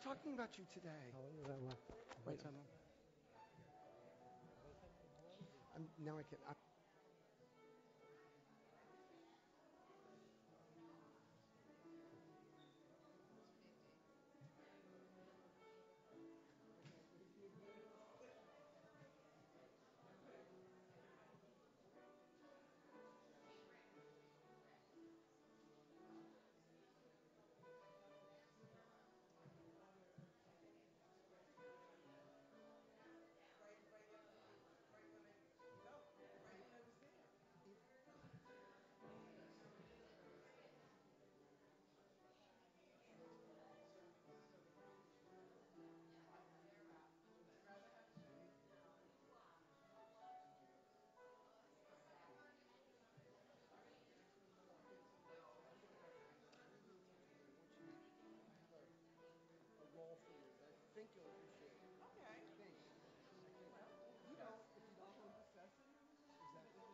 talking about you today. Wait, hold on. Now I can. Role for you that I think you'll appreciate. Okay. I think. Well, you know, if you don't hold the session, exactly.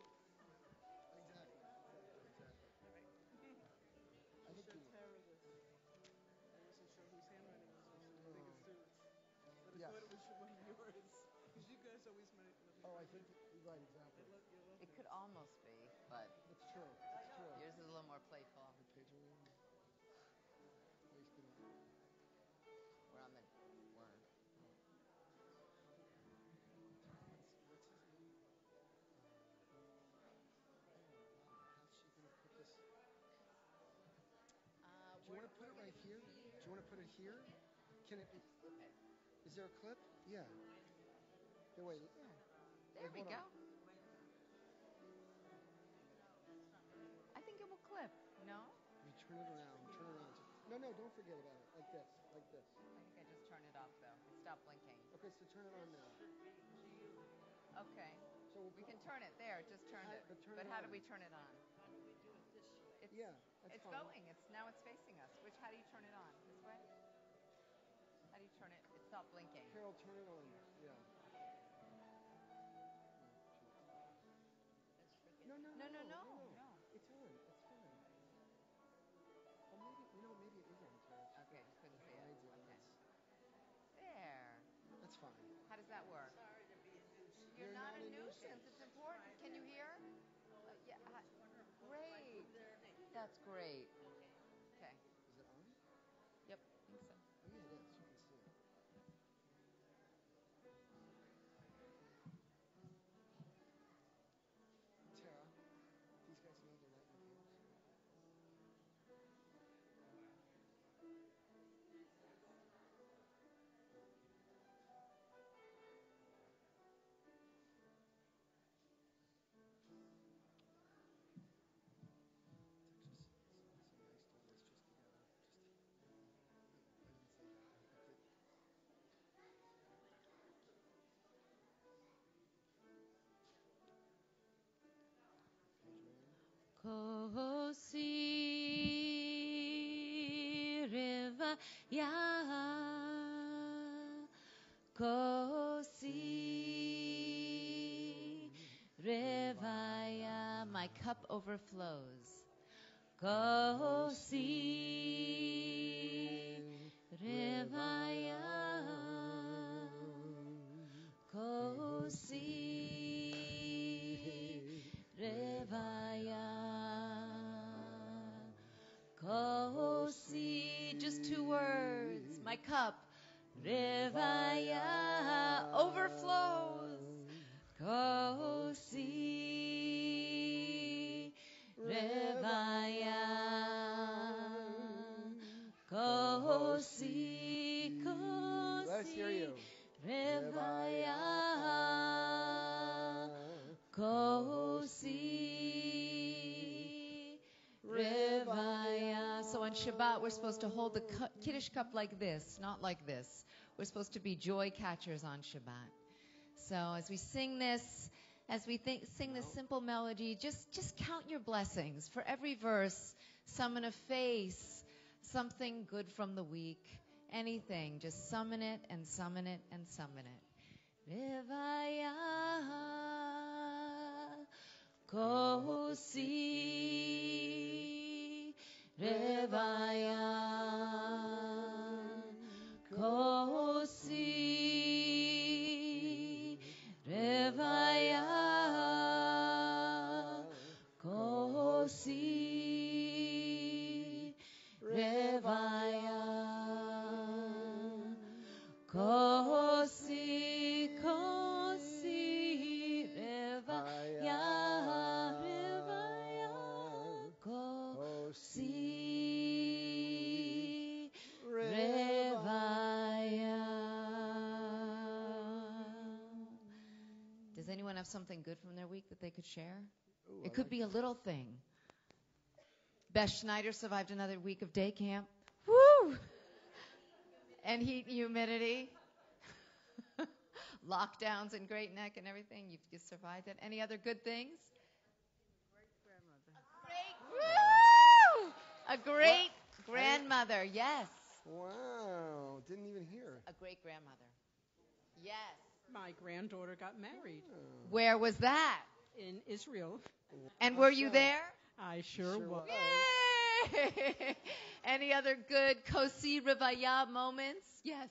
Exactly. All right. I think you Tara this. I wasn't sure whose handwriting was on the biggest suits. But I thought it was one of yours. Because you guys always make it. Oh, I think you're right, exactly. It could almost be, but it's true. It's true. Yours is a little more playful. We're on the word. What's his name? How's she going to put this? Do you want to put it right here? Do you want to put it here? Can it be? Is there a clip? Yeah. Here, wait. Yeah. There we go. I think it will clip. No? You turn it around. Turn it around. No, don't forget about it. Like this. Like this. I think I just turned it off, though. It stopped blinking. Okay, so turn it on now. Okay. So we can turn it there. Just turned it. But how do we turn it on? How do we do it this way? It's fine. going. Now it's facing us. How do you turn it on? This way? How do you turn it? It stopped blinking. Carol, turn it on. Yeah. No. It's on. It's fine. Well, maybe it is on, Tara. Okay, just couldn't see it. Okay. There. That's fine. How does that work? Sorry to be a nuisance. You're not a nuisance. It's important. Can you hear? Yeah. Great. That's great. Okay. Is it on? Yep, I think so. Oh, yeah, it is. You can see it. Tara, these guys know they're lighting the candles? It's nice doing this just together. I didn't say that. I did. Kosi Riva Ya Kosi Rivaya. My cup overflows. Kosi Rivaya Kosi Rivaya Kosi. Just 2 words. My cup Rivaya overflows. Kosi Rivaya Kosi Kosi. Let's hear you. Rivaya Kosi Rivaya. So on Shabbat, we're supposed to hold the Kiddush cup like this, not like this. We're supposed to be joy catchers on Shabbat. So as we sing this, sing this simple melody, just count your blessings. For every verse, summon a face, something good from the week, anything. Just summon it and summon it and summon it. Rivaya Kosi Rivaya Kosi something good from their week that they could share? Ooh, It could be a little thing. Beth Schneider survived another week of day camp. Woo! And heat and humidity. Lockdowns in Great Neck and everything. You survived it. Any other good things? A great grandmother, yes. Wow, didn't even hear. A great grandmother. Yes. My granddaughter got married Where was that? in Israel. And were you there? I sure was. Yay! Any other good Kosi Rivaya moments? Yes.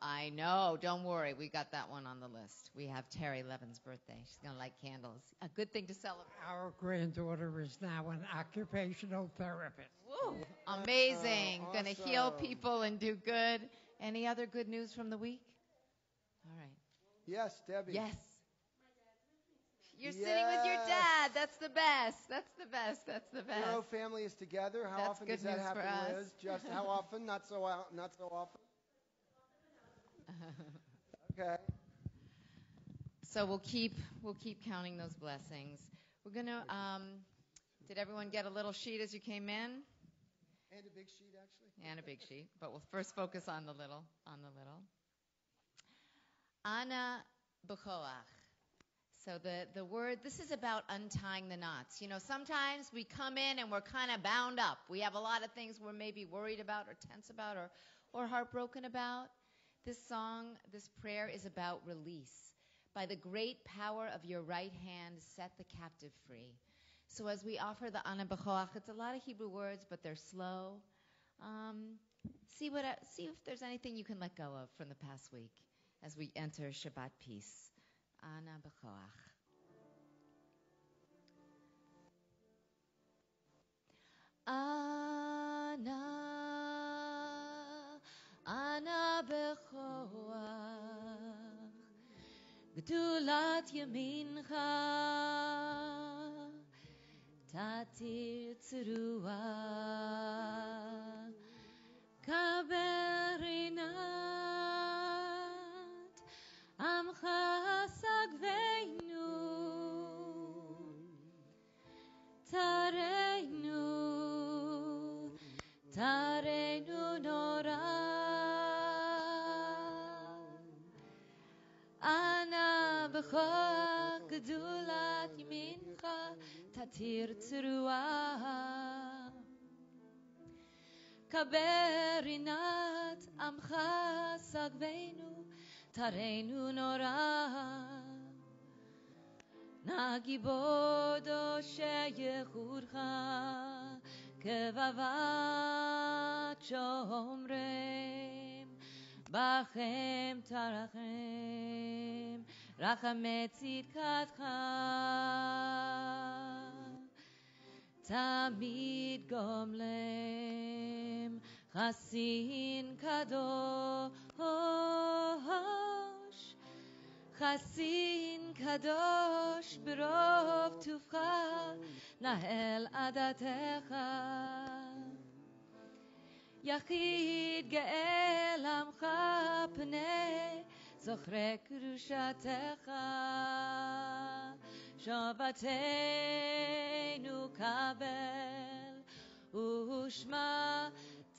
I know. Don't worry. We got that one on the list. We have Terry Levin's birthday. She's going to light candles. A good thing to celebrate. Our granddaughter is now an occupational therapist. Woo! Amazing. Awesome. Going to heal people and do good. Any other good news from the week? All right. Yes, Debbie. Yes. You're sitting with your dad. That's the best. That's the best. That's the best. Your whole family is together. How That's often good does that news happen, for us. Liz? Just how often? Not so often. Okay. So we'll keep counting those blessings. We're gonna. Did everyone get a little sheet as you came in? And a big sheet, actually. And a big sheet, but we'll first focus on the little. Ana b'choach. So the word, this is about untying the knots. You know, sometimes we come in and we're kind of bound up. We have a lot of things we're maybe worried about or tense about or heartbroken about. This song, this prayer is about release. By the great power of your right hand, set the captive free. So as we offer the Ana b'choach, it's a lot of Hebrew words, but they're slow. See if there's anything you can let go of from the past week as we enter Shabbat peace. Ana b'choach. Ana b'choach. Gdulat yamincha. Tatir tzruah. Kaberinat. Amcha sagveinu, tareinu nora. Ana b'choach gedulat yamincha, tatir tzruah. Kaberinat amcha sagveinu, tareinu nora. Nagibodo sheyechurcha kevavat shomrem bachem tarachem rachamet tzidkatcha tamid gomlem chasin kadosh Chasin kadosh berov tufcha nahel adatecha Yachid ge'el amcha pnei zochre kedushatecha Shabbateinu kabel ushma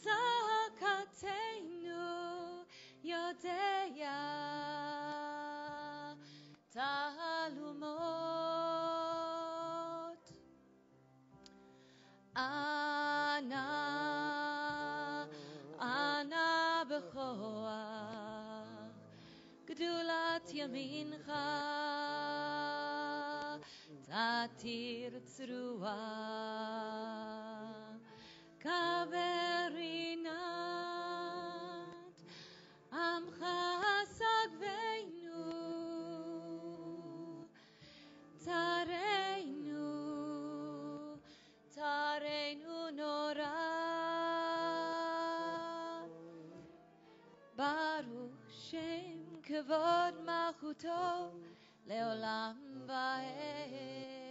tzakateinu Yodea Talumot Ana b'choach Gdulat yamincha Tatir tzruah Kaberinat Amcha sagveinu Tareinu nora Baruch Shem kevod malchuto leolam va'ed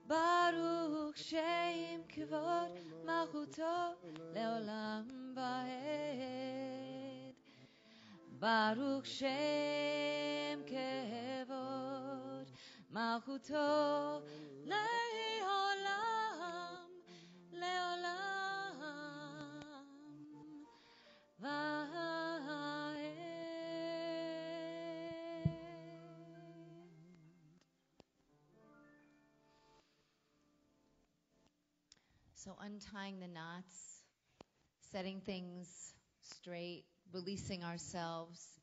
Baruch Shem kevod malchuto leolam va'ed Baruch Shem Kevod Malchuto Le'olam Le'olam Va'ed. So untying the knots, setting things straight, releasing ourselves.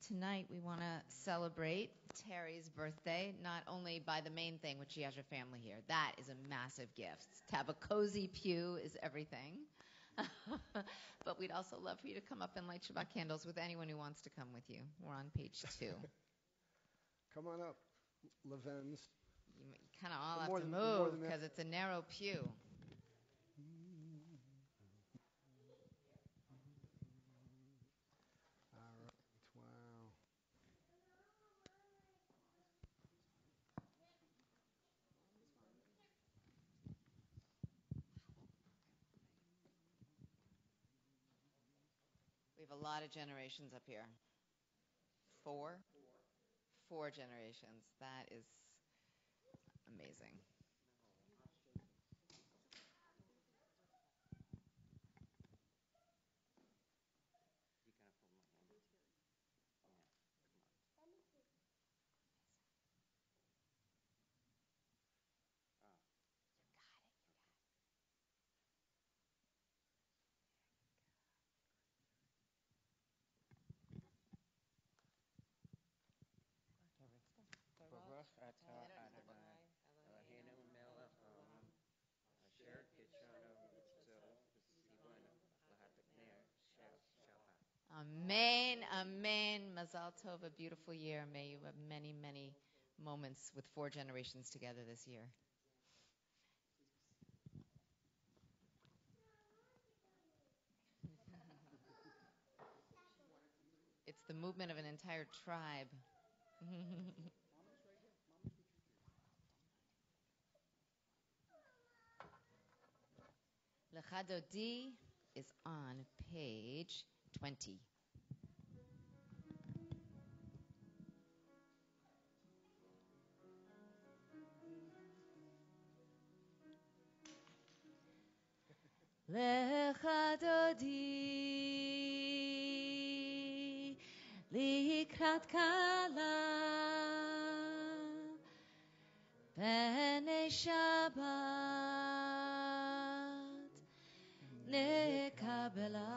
Tonight we want to celebrate Terry's birthday, not only by the main thing, which she has her family here. That is a massive gift. To have a cozy pew is everything. But we'd also love for you to come up and light Shabbat candles with anyone who wants to come with you. We're on page 2. Come on up, Levens. You kind of all have to move because it's a narrow pew. All right, wow. We have a lot of generations up here. 4 generations. That is amazing. Baruch atah Adonai Eloheinu melech haolam asher kitshanu b'tzilus v'tzivanu l'hatachner shel Shabbat. Amen, amen. Mazal tov, a beautiful year. May you have many, many moments with 4 generations together this year. It's the movement of an entire tribe. Lechadodi is on page 20. Lechadodi likrat kala b'nei Shabbat nekabela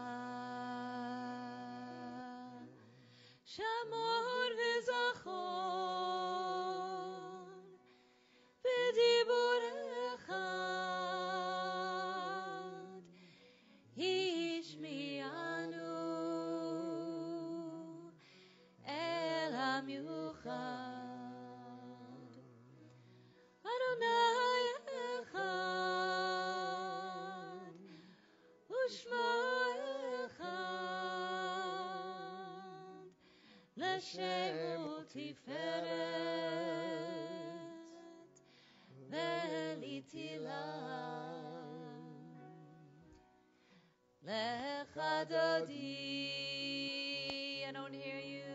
shamor v'zachor b'dibur echad hishmianu el hamiuchad Adonai echad u'shmo echad l'shemo tiferet ve'litilam lechadodi. I don't hear you.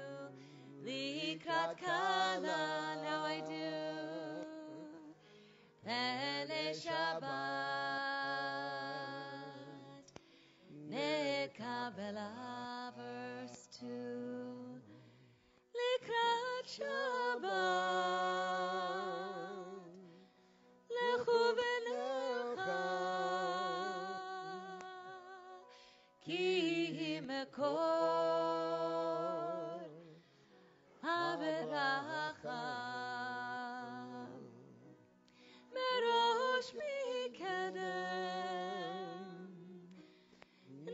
Likrat kala, now I do. B'nei Shabbat nekabela, verse 2. Likrat Shabbat lechu v'necha ki mekor haveracha merosh mikedem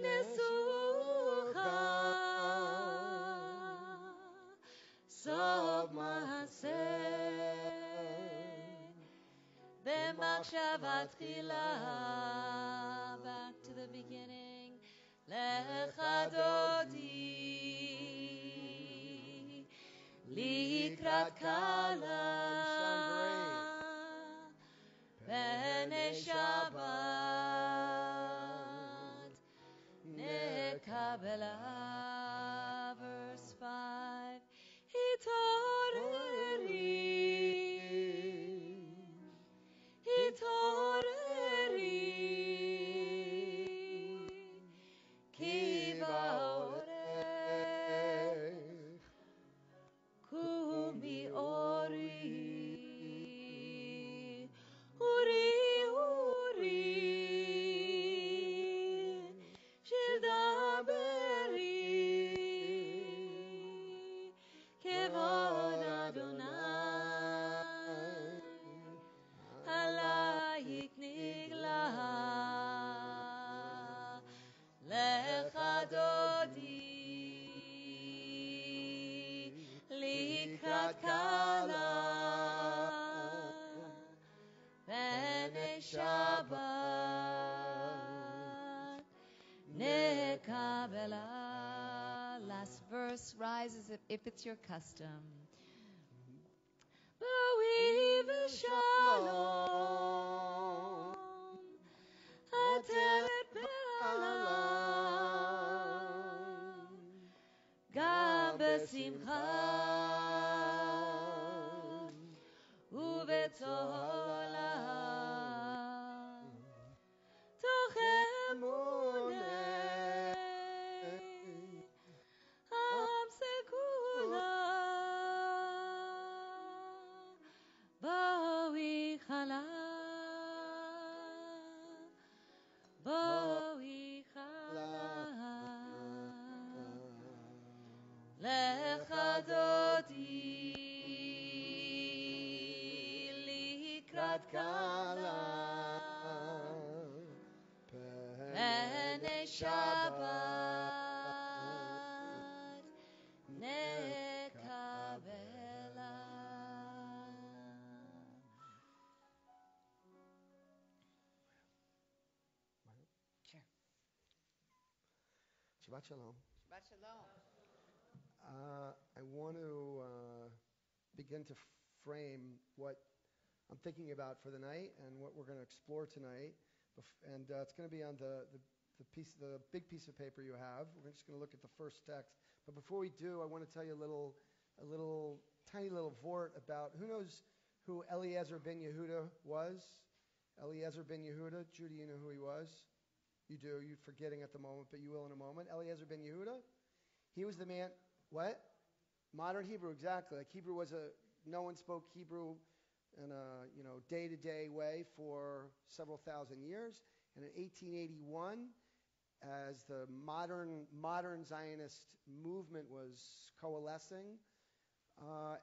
nesucha sof maaseh b'machshavat tchila. Back to the beginning. Lechadodi likrat kala b'nei Shabbat nekabela Bella. Last verse rises if it's your custom. Bawi v'shalom, ateret be'ala, gam besimcha, ובצהלה תוך אמוני עם סגולה בואי חלה בואי חלה לך דודי לקראת כלה פני שבת נקבלה. Sure. Shabbat Shalom. Shabbat Shalom. I want to begin to frame what I'm thinking about for the night and what we're going to explore tonight. And it's going to be on the big piece of paper you have. We're just going to look at the first text. But before we do, I want to tell you a tiny little vort about who knows who Eliezer ben Yehuda was. Eliezer ben Yehuda. Judy, you know who he was? You do. You're forgetting at the moment, but you will in a moment. Eliezer ben Yehuda. He was the man. What? Modern Hebrew, exactly. Like Hebrew no one spoke Hebrew in a day-to-day way for several thousand years. And in 1881, as the modern Zionist movement was coalescing,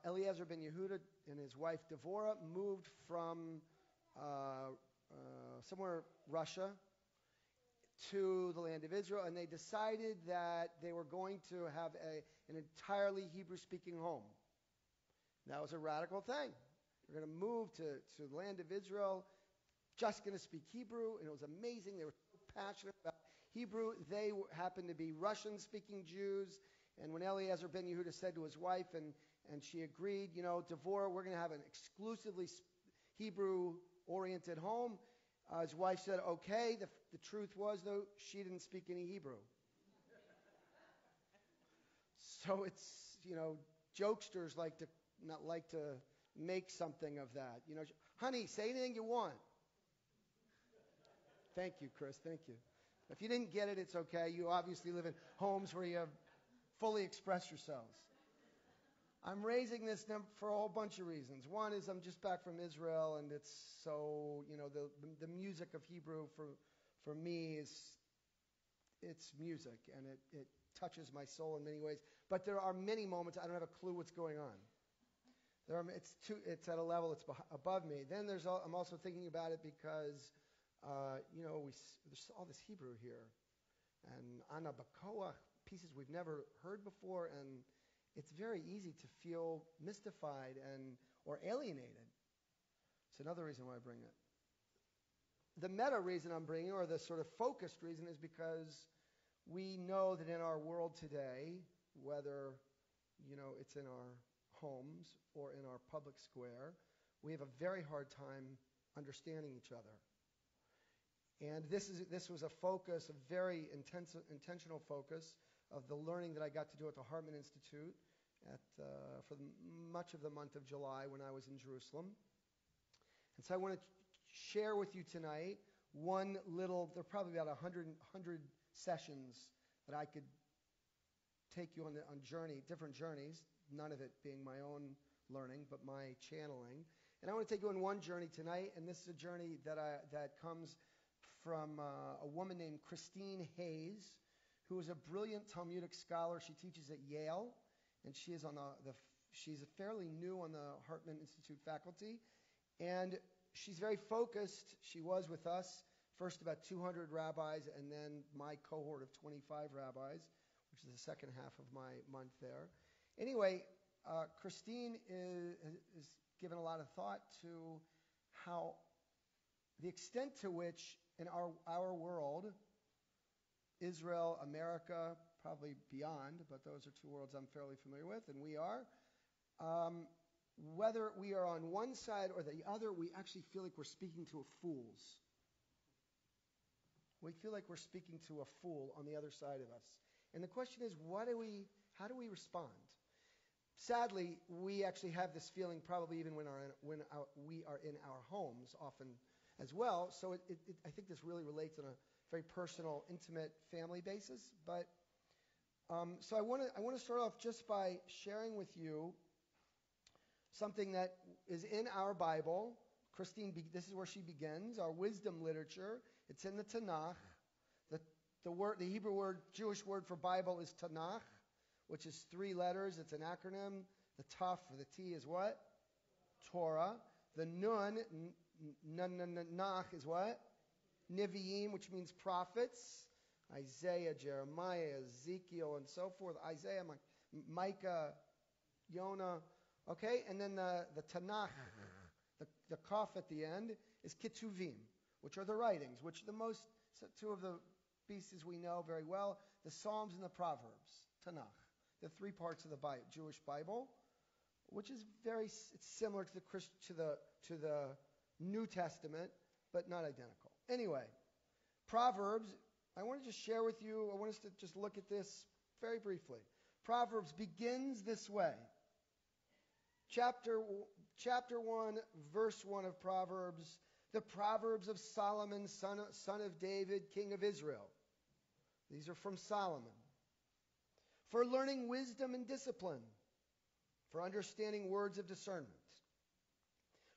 Eliezer ben Yehuda and his wife Devorah moved from somewhere Russia to the land of Israel, and they decided that they were going to have an entirely Hebrew-speaking home. That was a radical thing. We're going to move to the land of Israel, just going to speak Hebrew, and it was amazing. They were so passionate about Hebrew. They happened to be Russian-speaking Jews, and when Eliezer ben Yehuda said to his wife, and she agreed, Devorah, we're going to have an exclusively Hebrew-oriented home. His wife said, okay. The truth was, though, she didn't speak any Hebrew. So it's, jokesters like to make something of that. Honey, say anything you want. Thank you, Chris. Thank you. If you didn't get it, it's okay. You obviously live in homes where you have fully expressed yourselves. I'm raising this for a whole bunch of reasons. One is I'm just back from Israel, and it's so, the music of Hebrew for me it's music, and it touches my soul in many ways. But there are many moments I don't have a clue what's going on. It's at a level that's above me. Then I'm also thinking about it because, there's all this Hebrew here, and Ana Bakoa, pieces we've never heard before, and it's very easy to feel mystified or alienated. It's another reason why I bring it. The meta reason I'm bringing, or the sort of focused reason, is because we know that in our world today, whether it's in our homes or in our public square, we have a very hard time understanding each other. And this was a focus, a very intentional focus of the learning that I got to do at the Hartman Institute for much of the month of July when I was in Jerusalem. And so I want to share with you tonight there are probably about 100 sessions that I could take you on different journeys, none of it being my own learning, but my channeling. And I want to take you on one journey tonight, and this is a journey that comes from a woman named Christine Hayes, who is a brilliant Talmudic scholar. She teaches at Yale, and she is she's fairly new on the Hartman Institute faculty, and she's very focused. She was with us, first about 200 rabbis, and then my cohort of 25 rabbis, which is the second half of my month there. Anyway, Christine is given a lot of thought to how the extent to which in our world Israel, America, probably beyond, but those are two worlds I'm fairly familiar with, and we are. Whether we are on one side or the other, we actually feel like we're speaking to fools. We feel like we're speaking to a fool on the other side of us. And the question is, how do we respond? Sadly, we actually have this feeling probably even when we are in our homes often as well. So I think this really relates on a very personal, intimate family basis. But so I want to start off just by sharing with you something that is in our Bible. Christine, this is where she begins, our wisdom literature. It's in the Tanakh. The Hebrew word, Jewish word for Bible is Tanakh, which is 3 letters. It's an acronym. The Taf for the T is what? Torah. The Nun, Nach is what? Nevi'im, which means prophets. Isaiah, Jeremiah, Ezekiel, and so forth. Isaiah, Micah, Jonah. Okay, and then the Tanakh, the Kaf at the end, is Ketuvim, which are the writings, which two of the pieces we know very well, the Psalms and the Proverbs, Tanakh, the 3 parts of the Jewish Bible, which is it's similar to the New Testament, but not identical. Anyway, Proverbs, I want to just share with you, I want us to just look at this very briefly. Proverbs begins this way. Chapter 1, verse 1 of Proverbs, the Proverbs of Solomon, son of David, king of Israel. These are from Solomon. For learning wisdom and discipline, for understanding words of discernment,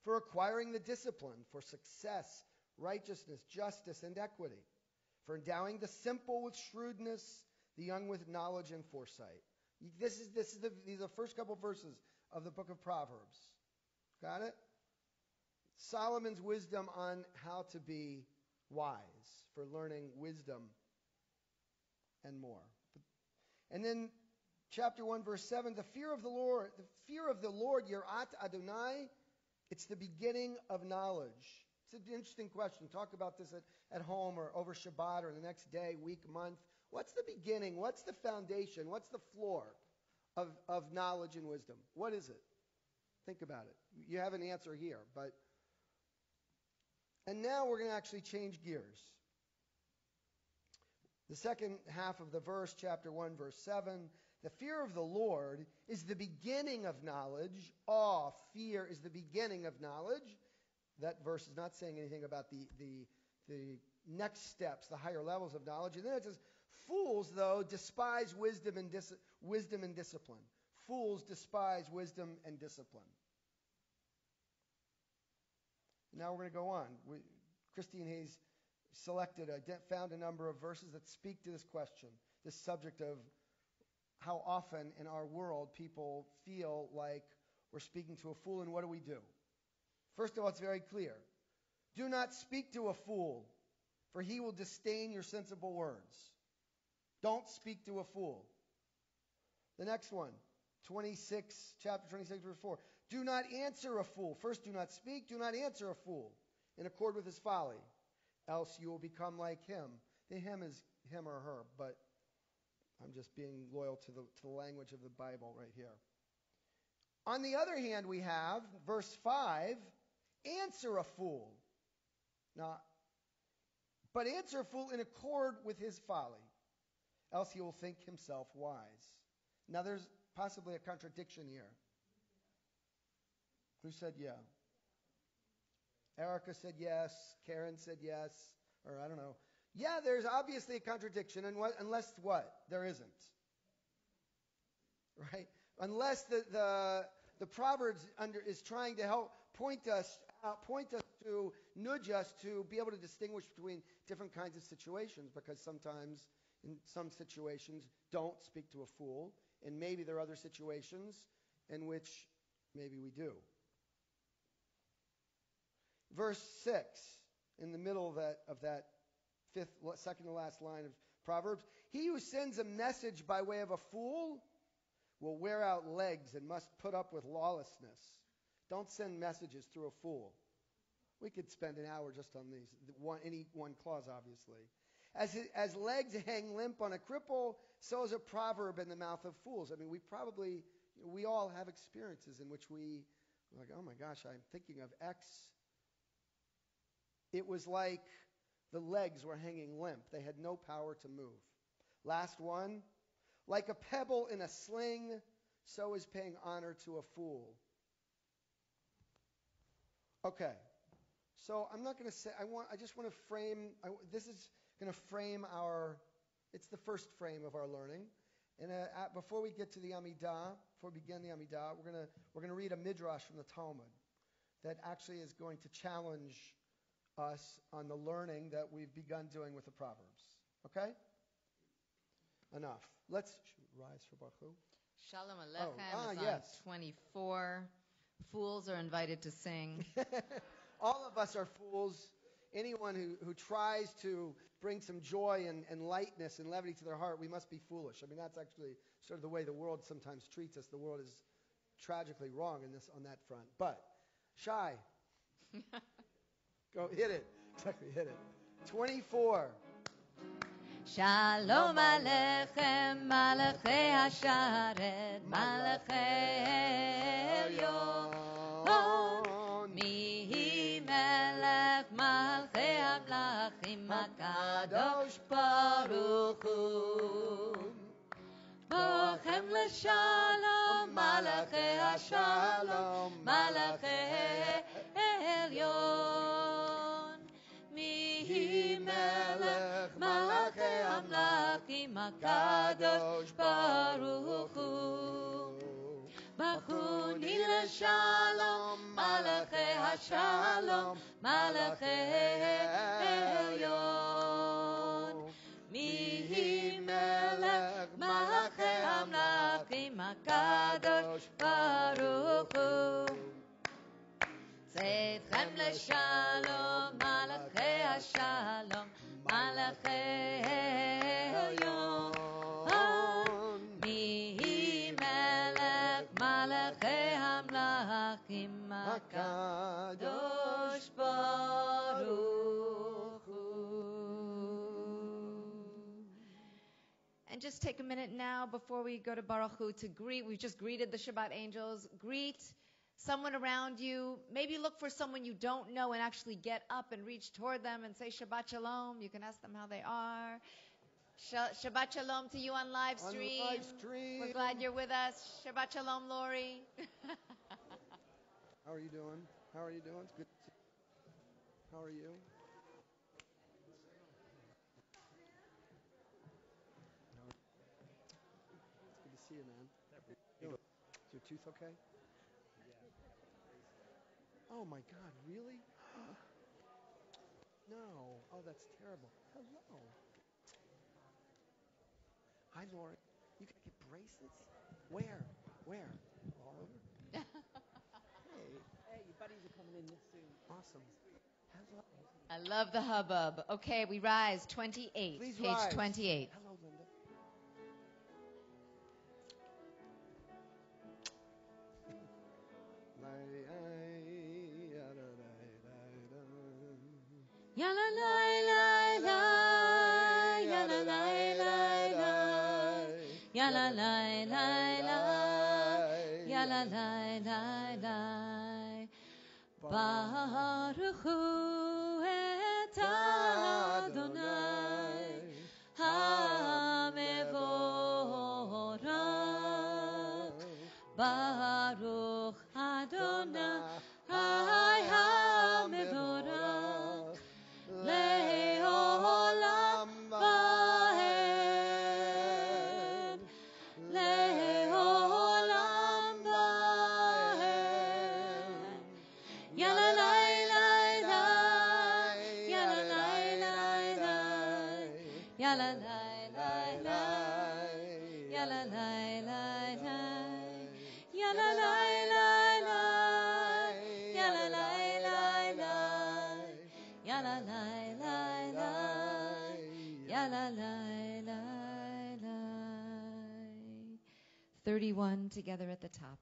for acquiring the discipline, for success, righteousness, justice, and equity, for endowing the simple with shrewdness, the young with knowledge and foresight. These are the first couple verses of the book of Proverbs. Got it? Solomon's wisdom on how to be wise, for learning wisdom and more. And then chapter 1, verse 7, the fear of the Lord, Yirat Adonai, it's the beginning of knowledge. It's an interesting question. Talk about this at home or over Shabbat or the next day, week, month. What's the beginning? What's the foundation? What's the floor of knowledge and wisdom? What is it? Think about it. You have an answer here, but... And now we're going to actually change gears. The second half of the verse, chapter 1, verse 7, the fear of the Lord is the beginning of knowledge. Awe, fear is the beginning of knowledge. That verse is not saying anything about the next steps, the higher levels of knowledge. And then it says, fools, though, despise wisdom and discipline. Fools despise wisdom and discipline. Now we're going to go on. Christine Hayes found a number of verses that speak to this question, this subject of how often in our world people feel like we're speaking to a fool, and what do? First of all, it's very clear. Do not speak to a fool, for he will disdain your sensible words. Don't speak to a fool. The next one, chapter 26, verse 4. Do not answer a fool. First, do not speak. Do not answer a fool in accord with his folly, else you will become like him. The him is him or her, but I'm just being loyal to the language of the Bible right here. On the other hand, we have, verse 5, answer a fool. Now, but answer a fool in accord with his folly, else he will think himself wise. Now, there's possibly a contradiction here. Who said yeah? Erica said yes. Karen said yes. Or I don't know. Yeah, there's obviously a contradiction, unless what? There isn't. Right? Unless the Proverbs is trying to help point us to, nudge us to be able to distinguish between different kinds of situations, because sometimes in some situations don't speak to a fool, and maybe there are other situations in which maybe we do. Verse 6, in the middle of that second to last line of Proverbs, he who sends a message by way of a fool will wear out legs and must put up with lawlessness. Don't send messages through a fool. We could spend an hour just on any one clause, obviously. As legs hang limp on a cripple, so is a proverb in the mouth of fools. I mean, we all have experiences in which we're like, oh my gosh, I'm thinking of X. It was like the legs were hanging limp. They had no power to move. Last one. Like a pebble in a sling, so is paying honor to a fool. Okay. So I'm not going to say, I just want to frame, this is going to frame it's the first frame of our learning. And before we get to the Amidah, before we begin the Amidah, we're going to read a midrash from the Talmud that actually is going to challenge us on the learning that we've begun doing with the Proverbs. Okay? Enough. Let's rise for Baruch Hu. Shalom Aleichem is on 24. Fools are invited to sing. All of us are fools. Anyone who tries to bring some joy and lightness and levity to their heart, we must be foolish. I mean, that's actually sort of the way the world sometimes treats us. The world is tragically wrong on that front. But, Shai, go hit it. Exactly, hit it. 24. Shalom Aleichem, Malachei Hasharet, Malachei Elyon. Mihi Melech Malchei Hamlachim, HaKadosh Baruch Hu. Bochem l'shalom, Malachei Hashalom, Malachei Elyon. Mihi Melech Malachei Hamlachim, HaKadosh Baruch Hu. Bachuni l'shalom, Malachei Hashalom, Malachei Elyon. Mihi Melech Malachei Hamlachim, HaKadosh Baruch Hu. Tzedchem l'shalom, Malachei Hashalom, Malachei Elyon. Mihi Melech Malachei Hamlachim, HaKadosh Baruch Hu. And just take a minute now before we go to Baruch Hu to greet. We've just greeted the Shabbat angels. Greet someone around you. Maybe look for someone you don't know and actually get up and reach toward them and say Shabbat Shalom. You can ask them how they are. Shabbat Shalom to you on live stream. On live stream. We're glad you're with us. Shabbat Shalom, Lori. How are you doing? How are you doing? It's good to see you. How are you? It's good to see you, man. Is your tooth okay? Oh my God, really? No. Oh, that's terrible. Hello. Hi, Lori. You gotta get bracelets? Where? All over? Hey. Hey, your buddies are coming in soon. Awesome. Hello. I love the hubbub. Okay, we rise. 28. Please page rise. 28. Hello, Linda. Ya la la la la, ya la la la la, ya la la la la, ya la la la la. Baruch Hu et Adonai HaMevorach. Baruch Adonai HaMevorach. Le'olam va'ed, le'olam va'ed. Ya la la la la, ya la la la la, ya la la la la, ya la la la la, ya la la la la, ya la la la la, ya la la la la, ya la la la la. 31 together at the top.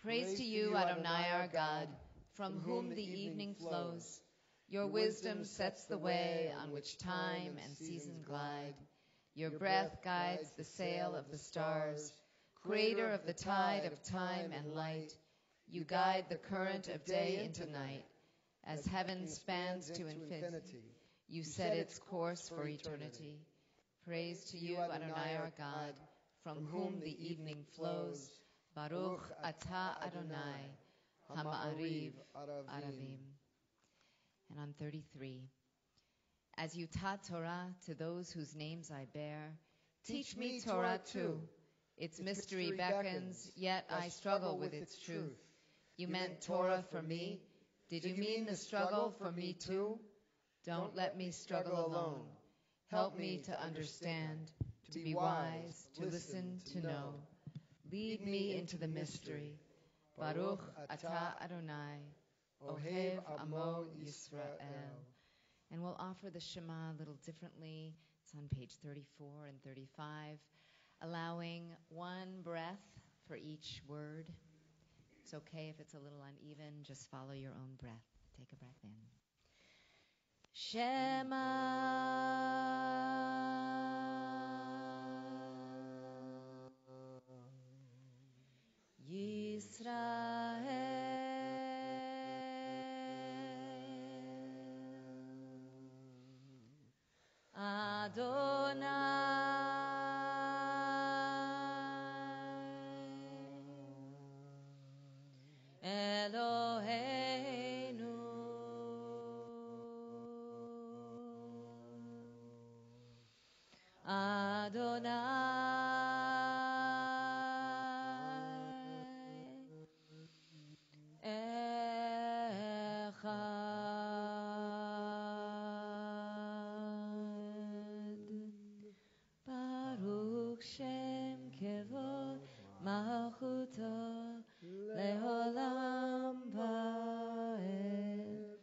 Praise to you, Adonai our God, from whom the evening flows. Your wisdom sets the way on which time and season glide. Your breath guides the sail of the stars, creator of the tide of time and light. You guide the current of day into night. As heaven spans to infinity, you set its course for eternity. Praise to you, Adonai our God, from whom the evening flows. Baruch atah Adonai, Hama'ariv Aravim. And on 33, as you taught Torah to those whose names I bear, teach me Torah too. Its mystery beckons, yet I struggle with its truth. You meant Torah for me. Did you mean the struggle for me too? Don't let me struggle alone. Help me to understand, to be wise, to listen, to know. Lead me into the mystery. Baruch atah Adonai, Ohev Amo Yisrael. And we'll offer the Shema a little differently. It's on page 34 and 35, allowing one breath for each word. It's okay if it's a little uneven. Just follow your own breath. Take a breath in. Shema Yisrael Adonai Eloheinu Adonai Echad Baruch Shem Kevod Malchuto Leolam Vaed.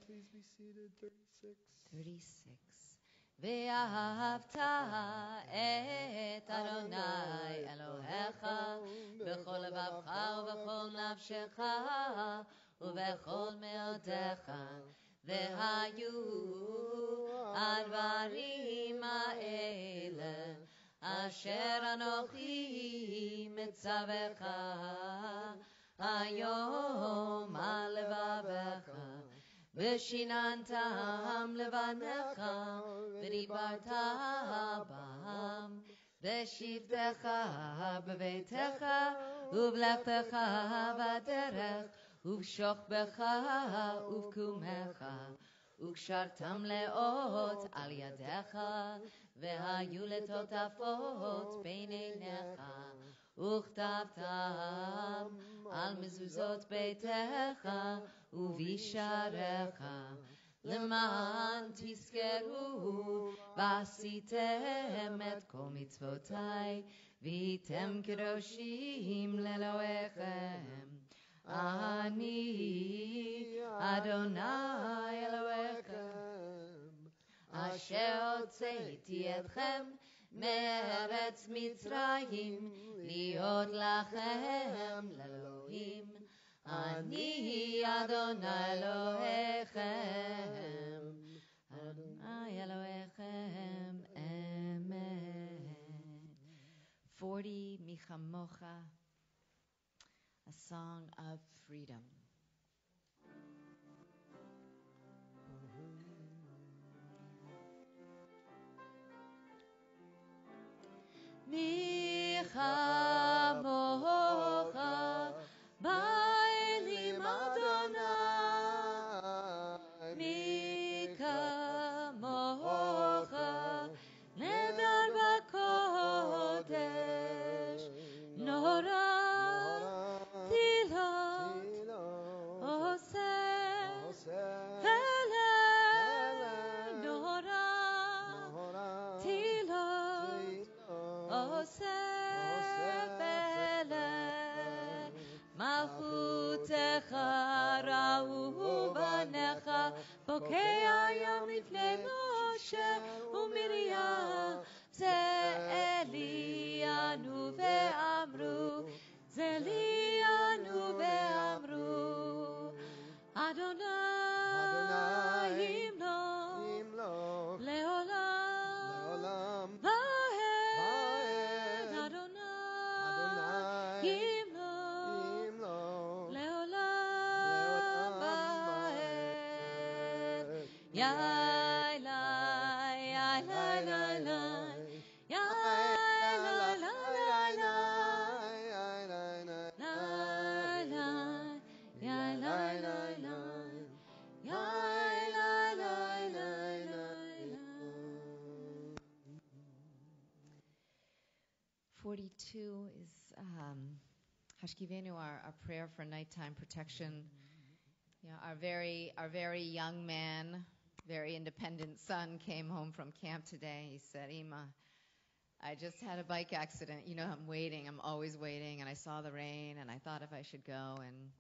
Please be seated. 36. 36. Ve'ahavta et Adonai Elohecha b'chol levavcha u'b'chol nafshecha u'b'chol me'odecha ve'hayu advarim ha'ele asher anochi mitzavecha hayom al levavecha V'shinantam levanecha v'dibarta b'ham v'shivtecha b'veitecha u'v'lechtecha b'derech u'v'shochbecha u'v'kumecha u'kshartam le'ot al yadecha v'hayu letotafot b'neinecha וכתבתם על מזוזות ביתך ובשעריך למען תזכרו ועשיתם את כל מצוותיי והייתם קדושים לאלוהיכם אני אדוני אלוהיכם אשר הוצאתי אתכם מארץ מצרים להיות לכם לאלוהים אני אדוני אלוהיכם אדוני אלוהיכם אמן. 40 Michamocha, a song of freedom. Michamocha Bailim Adonai Michamocha Nedar Bakodesh Nora Tilot ya la, ya la la la, ya la la la la, la la, ya la la la, ya la la la la. 42 is Hashkivenu, our prayer for nighttime protection. You know, our very young man, very independent son came home from camp today. He said, Ima, I just had a bike accident. You know, I'm waiting. I'm always waiting. And I saw the rain, and I thought if I should go. And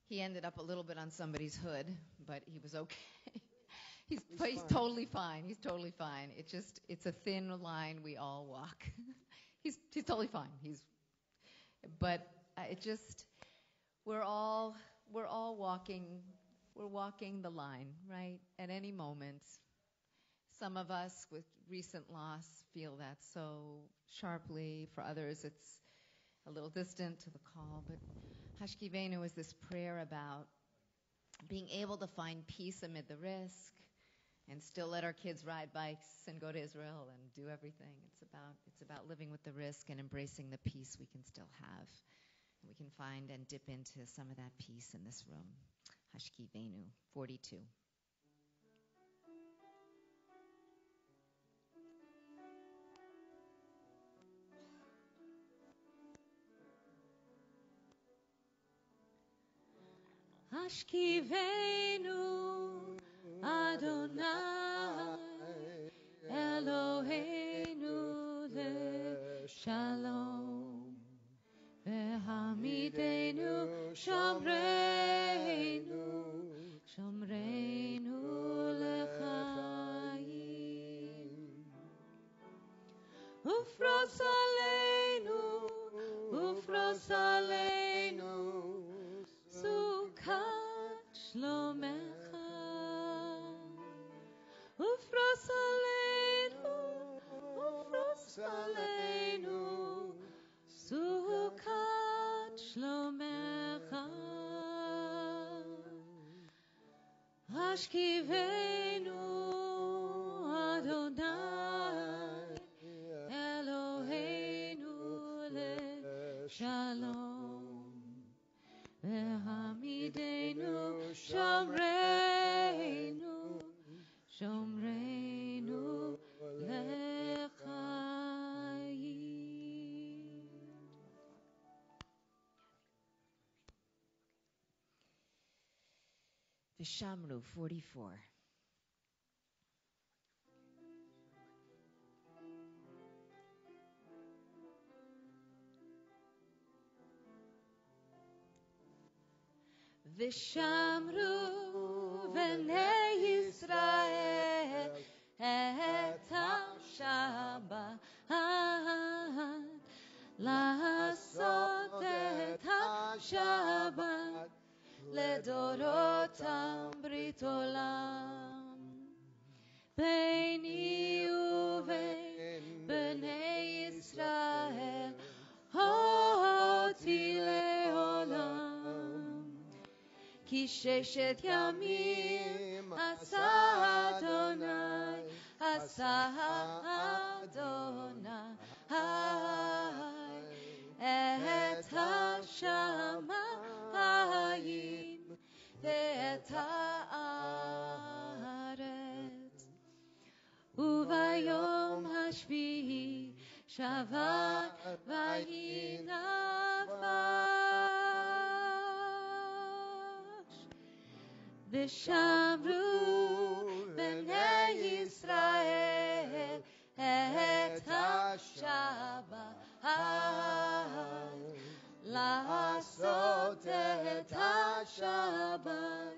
he ended up a little bit on somebody's hood, but he was okay. He's totally fine. He's totally fine. It's a thin line we all walk. He's totally fine. We're all walking the line, right? At any moment, some of us with recent loss feel that so sharply. For others, it's a little distant to the call. But Hashkivenu is this prayer about being able to find peace amid the risk and still let our kids ride bikes and go to Israel and do everything. It's about living with the risk and embracing the peace we can still have. And we can find and dip into some of that peace in this room. Hashkivenu, 42. Hashkivenu, Adonai, Eloheinu leShalom, vehamidenu shomreinu lechayim, ufros aleinu, sukat shlomecha, ufros aleinu, sukat shlomecha, Hashkivenu Adonai, Eloheinu leShalom, vehamidenu shomreinu lechayim. Vishamru 44. Vishamru v'nei Yisrael et ha-Shabbat la'asot et ha-Shabbat לדורותם ברית עולם ביני ובין בני ישראל אותי לעולם כי ששת ימים עשה אדוני את השמיים ואת הארץ וביום השביעי שבת ויהי נפש ושמרו בני ישראל את השבת לעשות את השבת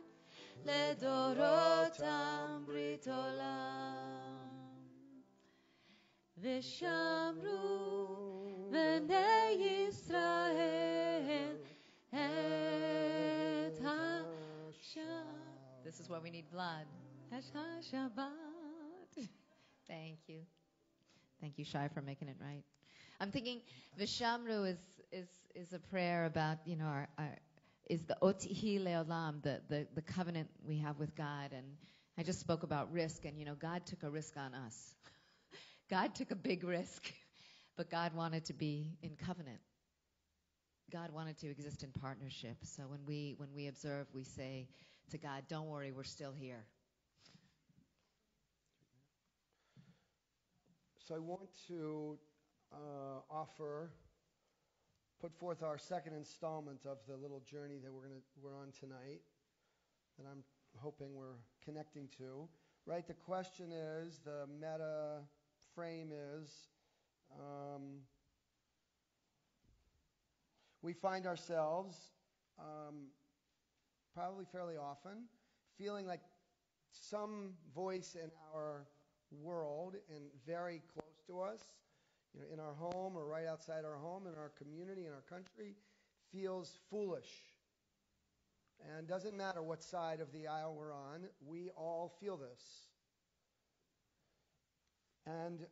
לדורותם ברית עולם ושמרו בני ישראל את השבת. This is where we need blood. Shabbat. Thank you. Thank you, Shai, for making it right. I'm thinking Vishamru is a prayer about, you know, our is the Otihi Leolam, the covenant we have with God, and I just spoke about risk, and God took a risk on us. God took a big risk, but God wanted to be in covenant. God wanted to exist in partnership. So when we observe, we say to God, "Don't worry, we're still here." So I want to put forth our second installment of the little journey that we're on tonight, that I'm hoping we're connecting to. Right? The question is, the meta frame is, we find ourselves probably fairly often feeling like some voice in our world and very close to us, in our home or right outside our home, in our community, in our country, feels foolish. And doesn't matter what side of the aisle we're on, we all feel this. And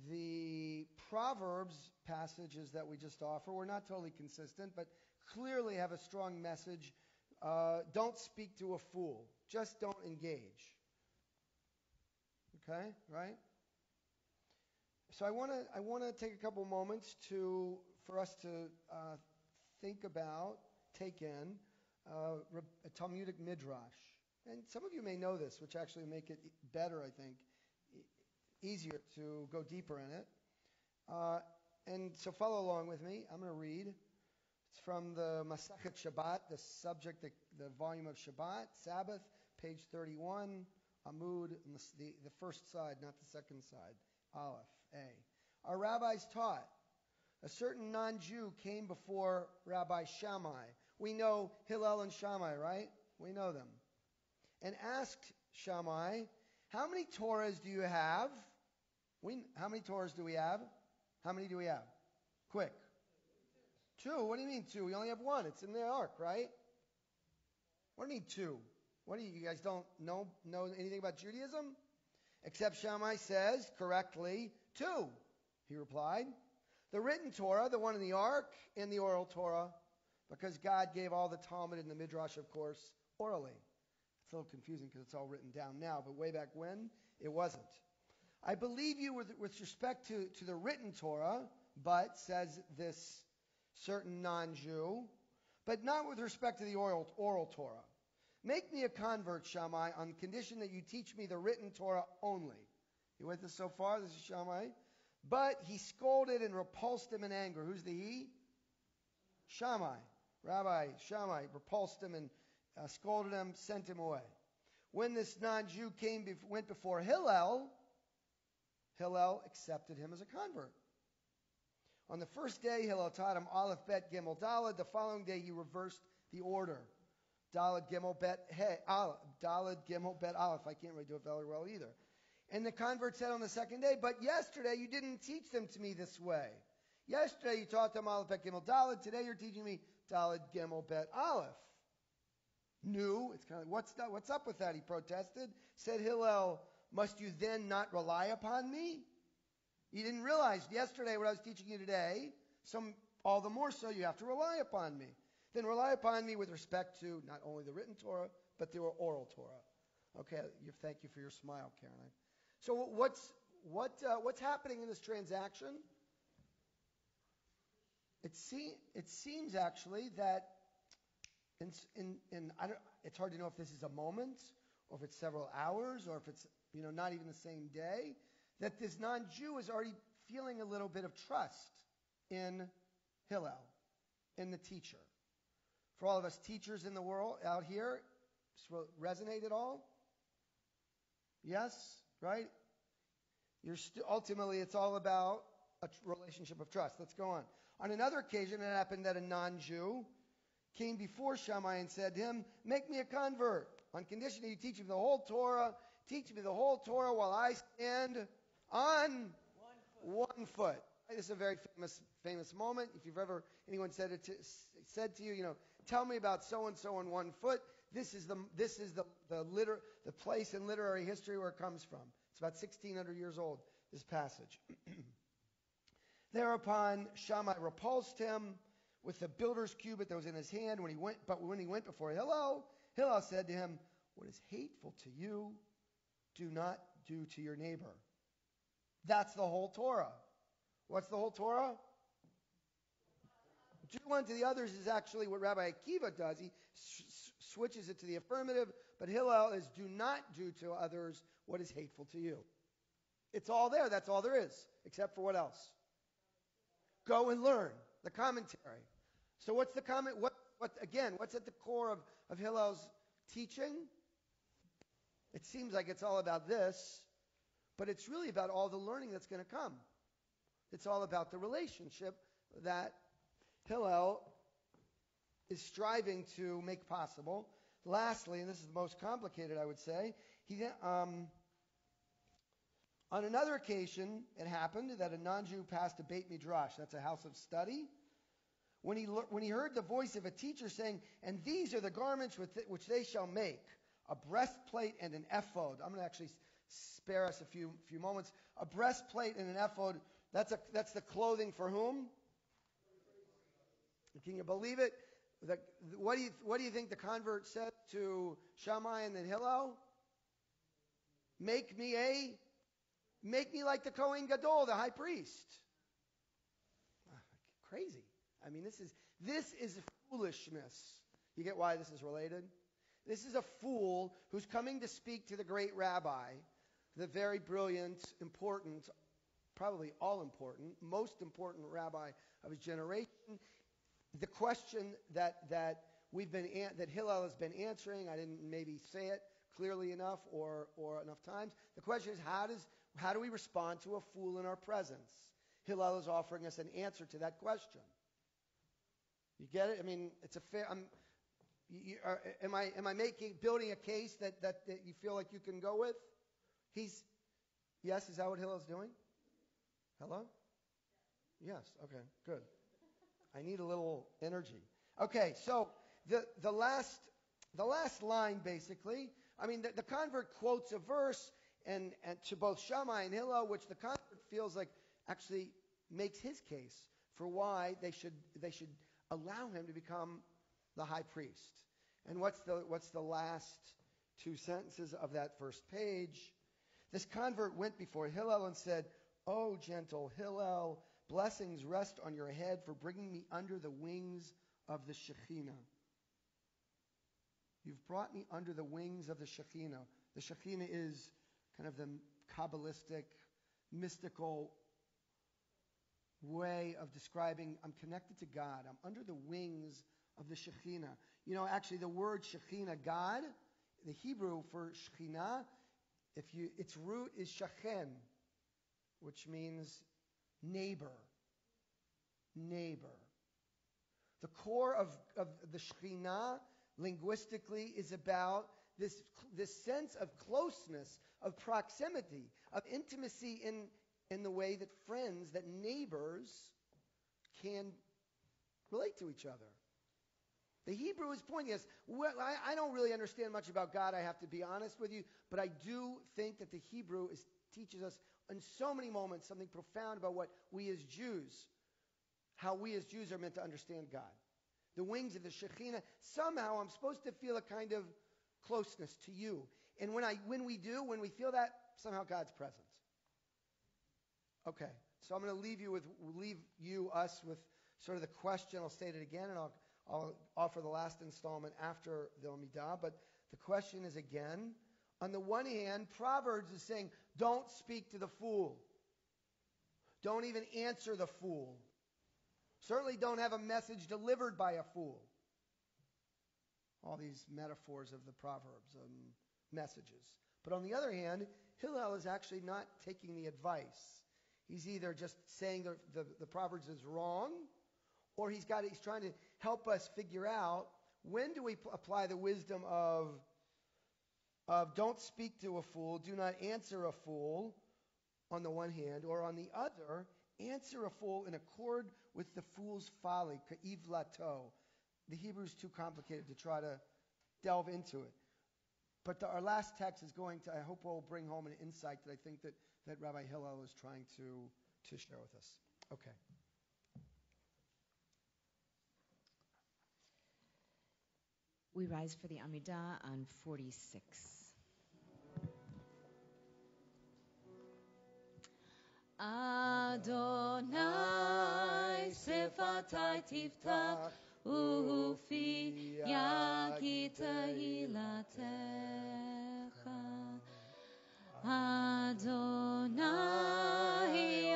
the Proverbs passages that we just offer, we're not totally consistent, but clearly have a strong message. Don't speak to a fool. Just don't engage. Okay, right? So I want to take a couple moments for us to take in a Talmudic midrash. And some of you may know this, which actually make it better, I think, easier to go deeper in it. And so follow along with me. I'm going to read. It's from the Masachet Shabbat, the volume of Shabbat, Sabbath, page 31, Amud, the first side, not the second side, Aleph, A. Our rabbis taught, a certain non-Jew came before Rabbi Shammai. We know Hillel and Shammai, right? We know them. And asked Shammai, how many Torahs do you have? How many Torahs do we have? How many do we have? Quick. 2. What do you mean 2? We only have 1. It's in the ark, right? What do you mean 2? What do you guys don't know anything about Judaism? Except Shammai says, correctly, 2. He replied, the written Torah, the one in the ark, and the oral Torah, because God gave all the Talmud and the Midrash, of course, orally. It's a little confusing because it's all written down now, but way back when, it wasn't. I believe you with respect to the written Torah, but, says this certain non-Jew, but not with respect to the oral Torah. Make me a convert, Shammai, on condition that you teach me the written Torah only. You with us so far? This is Shammai. But he scolded and repulsed him in anger. Who's the he? Shammai. Rabbi Shammai repulsed him and scolded him, sent him away. When this non-Jew went before Hillel accepted him as a convert. On the first day, Hillel taught him Aleph, Bet, Gimel, Daled. The following day, he reversed the order. Daled, Gimel, Bet, Aleph. Daled, Gimel, Bet, Aleph. I can't really do it very well either. And the convert said on the second day, but yesterday you didn't teach them to me this way. Yesterday you taught them Aleph, Bet, Gimel, Daled. Today you're teaching me Daled, Gimel, Bet, Aleph. New. It's kind of like, what's up with that? He protested. Said Hillel, must you then not rely upon me? You didn't realize yesterday what I was teaching you today, all the more so you have to rely upon me. Then rely upon me with respect to not only the written Torah, but the oral Torah. Okay, thank you for your smile, Caroline. So what's happening in this transaction? It seems actually that it's hard to know if this is a moment, or if it's several hours, or if it's not even the same day, that this non-Jew is already feeling a little bit of trust in Hillel, in the teacher. For all of us teachers in the world out here, resonate at all? Yes, right? Ultimately, it's all about a relationship of trust. Let's go on. On another occasion, it happened that a non-Jew came before Shammai and said to him, make me a convert, on condition that you teach me the whole Torah. Teach me the whole Torah while I stand on one foot. This is a very famous moment. If anyone said to you, tell me about so and so on 1 foot. This is the place in literary history where it comes from. It's about 1,600 years old. This passage. Thereupon Shammai repulsed him with the builder's cubit that was in his hand when he went before Hillel said to him, what is hateful to you, do not do to your neighbor. That's the whole Torah. What's the whole Torah? Do unto the others is actually what Rabbi Akiva does. He switches it to the affirmative, but Hillel is do not do to others what is hateful to you. It's all there. That's all there is, except for what else? Go and learn the commentary. So what's the comment? What's at the core of Hillel's teaching? It seems like it's all about this, but it's really about all the learning that's going to come. It's all about the relationship that Hillel is striving to make possible. Lastly, and this is the most complicated, I would say, on another occasion, it happened that a non-Jew passed a Beit Midrash, that's a house of study, when he heard the voice of a teacher saying, and these are the garments which they shall make, a breastplate and an ephod. I'm going to actually spare us a few moments. A breastplate and an ephod, that's the clothing for whom? Can you believe it? What do you think the convert said to Shammai and then Hillel? Make me like the Kohen Gadol, the high priest. Crazy. I mean, this is foolishness. You get why this is related? This is a fool who's coming to speak to the great rabbi, the very brilliant, important, probably all important, most important rabbi of his generation. The question that Hillel has been answering, I didn't maybe say it clearly enough or enough times. The question is, how do we respond to a fool in our presence? Hillel is offering us an answer to that question. You get it? I mean, it's a fair. Am I building a case that you feel like you can go with? Yes. Is that what Hillel's doing? Hello? Yes. Okay. Good. I need a little energy. Okay. So the last line basically. I mean, the convert quotes a verse and to both Shammai and Hillel, which the convert feels like actually makes his case for why they should allow him to become the high priest. And what's the last two sentences of that first page? This convert went before Hillel and said, "O gentle Hillel, blessings rest on your head for bringing me under the wings of the Shekhinah." You've brought me under the wings of the Shekhinah. The Shekhinah is kind of the Kabbalistic, mystical way of describing I'm connected to God. I'm under the wings of the Shekhinah. You know, actually the word Shekhinah, God, the Hebrew for Shekhinah, its root is Shachen, which means neighbor. Neighbor. The core of the Shekhinah linguistically is about this sense of closeness, of proximity, of intimacy in the way that friends, that neighbors can relate to each other. The Hebrew is pointing us. Well, I don't really understand much about God, I have to be honest with you, but I do think that the Hebrew teaches us in so many moments something profound about what we as Jews, how we as Jews are meant to understand God. The wings of the Shekhinah, somehow I'm supposed to feel a kind of closeness to you. And when we feel that, somehow God's present. Okay, so I'm going to leave us with sort of the question. I'll state it again, and I'll offer the last installment after the Amidah. But the question is again, on the one hand, Proverbs is saying, don't speak to the fool. Don't even answer the fool. Certainly don't have a message delivered by a fool. All these metaphors of the Proverbs and messages. But on the other hand, Hillel is actually not taking the advice. He's either just saying the Proverbs is wrong, or he's trying to help us figure out when do we apply the wisdom of don't speak to a fool, do not answer a fool on the one hand, or on the other, answer a fool in accord with the fool's folly, ka'iv lato. The Hebrew is too complicated to try to delve into it. But our last text is going to, I hope will bring home an insight that I think that Rabbi Hillel is trying to share with us. Okay. We rise for the Amidah on 46. Adonai Sifatai Tiftach Ufi Yagi Tehilatecha Adonai,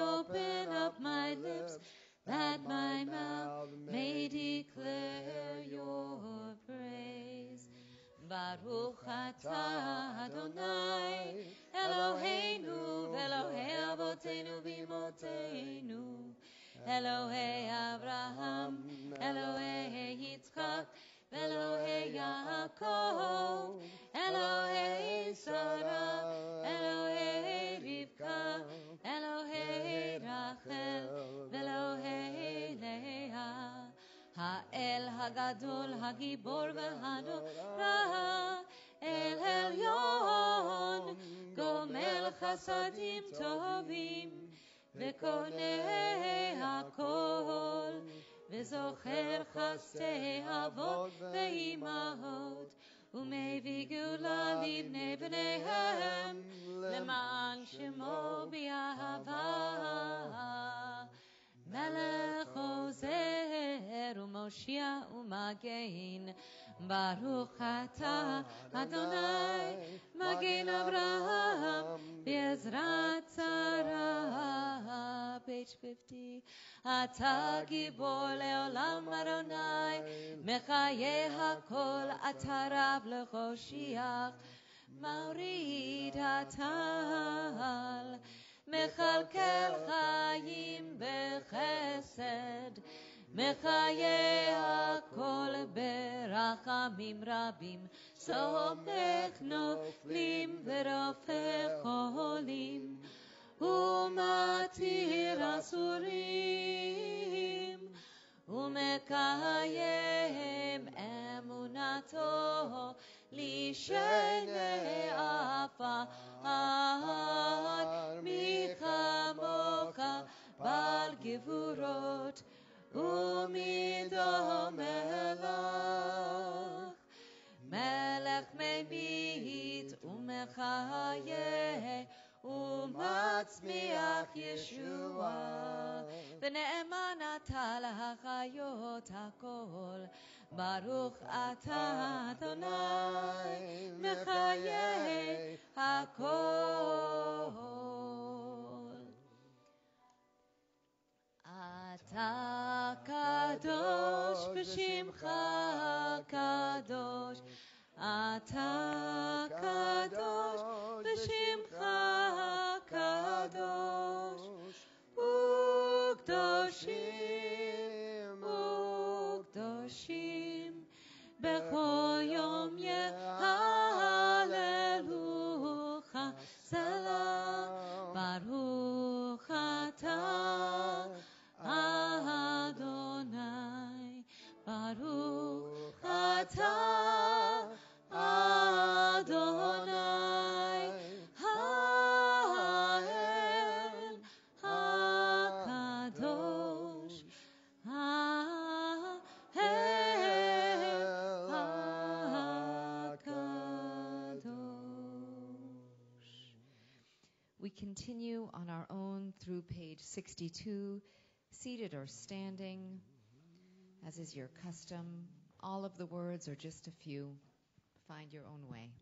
open up my lips that my mouth may declare your praise. Baruch atah Adonai, Eloheinu v'Elohei avotenu v'imotenu, Elohei Abraham, Elohei Yitzchak, Elohei Yaakov, Elohei Sarah, Elohei Rivka, Elohei Rachel, Elohei Leah. האל הגדול, הגיבור והנורא, אל עליון, גומל חסדים טובים, וקונה הכל, וזוכר חסדי אבות ואימהות, ומביא גאולה לבני בניהם, למען שמו באהבה. מלך עוזר ומושיע ומגן, ברוך אתה אדוני מגן אברהם בעזרת צרה. page 50. אתה גיבור לעולם אדוני, מחיה הכל, אתה רב להושיע, מוריד הטל, מכלכל חיים בחסד, מחיה הכל ברחמים רבים, סומך נופלים ורופא חולים, ומתיר אסורים, ומקיים אמונתו לשני עפר. מי כמוך בעל גבורות ומי דומה לך, מלך ממית ומחיה ומצמיח ישועה, ונאמן אתה להחיות הכל. ברוך אתה אדוני מחיה הכל. אתה קדוש בשמך קדוש, אתה קדוש בשמך קדוש, וקדושים וקדושים בכל יום יהללוך סלם. ברוך אתה אדוני, ברוך אתה אדוני, האל הקדוש, האל הקדוש. We continue on our own through page 62, seated or standing, as is your custom. All of the words are just a few. Find your own way.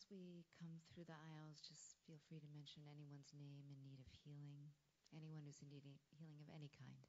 as we come through the aisles, just feel free to mention anyone's name in need of healing, anyone who's in need of healing of any kind.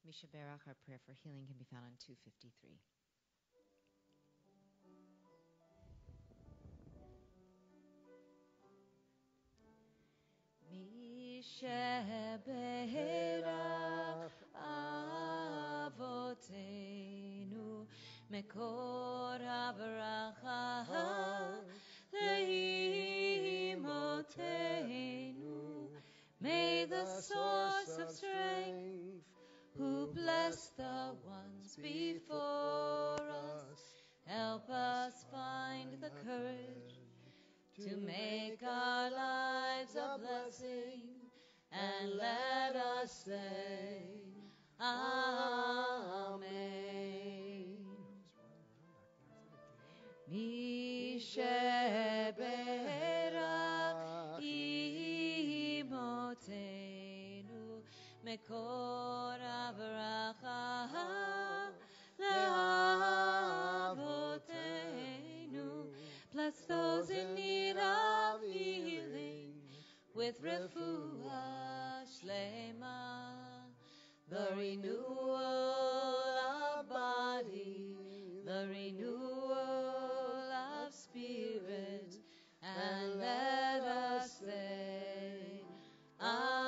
Misha Berach, our prayer for healing can be found on 253. Misha Berach Avotenu Mekor Avracha Leimotenu. May the source of strength, who blessed the ones before us, help us find the courage to make our lives a blessing, and let us say, Amen. Mishebera imotenu mekor avracha leavotenu. Bless those in need of healing with refuah shlema, the renewal of body, the renewal of spirit, and let us say, Amen.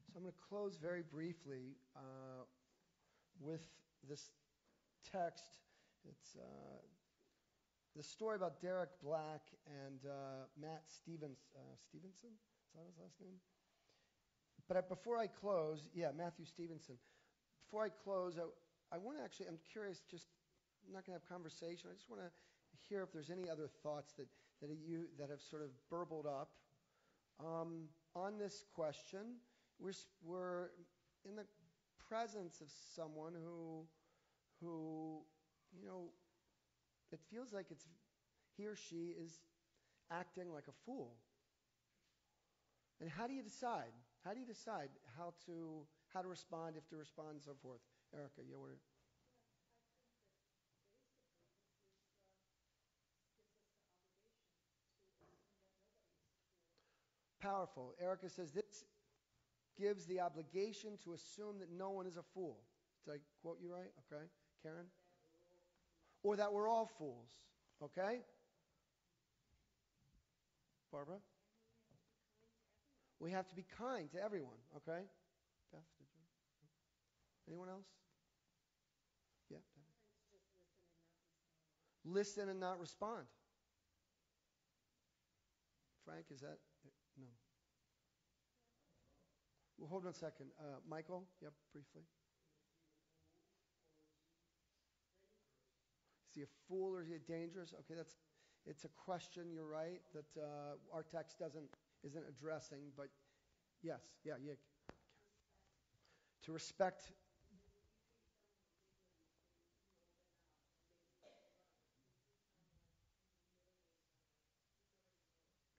So I'm going to close very briefly with this text. It's the story about Derek Black and Matt Stevenson. Is that his last name? But before I close, Matthew Stevenson. Before I close, I want to actually, I'm curious, I'm not going to have conversation. I just want to hear if there's any other thoughts that have sort of burbled up on this question. We're in the presence of someone who it feels like he or she is acting like a fool. And how do you decide? How do you decide how to respond, if to respond, and so forth? Erica, you want to? Powerful. Erica says this gives the obligation to assume that no one is a fool. Did I quote you right? Okay. Karen? Or that we're all fools. Okay? Barbara? We have to be kind to everyone. Okay? Beth, did you? Anyone else? Yeah. Listen and not respond. Frank, is that? No. Well, hold on a second. Michael? Yep, briefly. Is he a fool or is he dangerous? Okay, it's a question, you're right, that our text isn't addressing, but yes, yeah. To respect.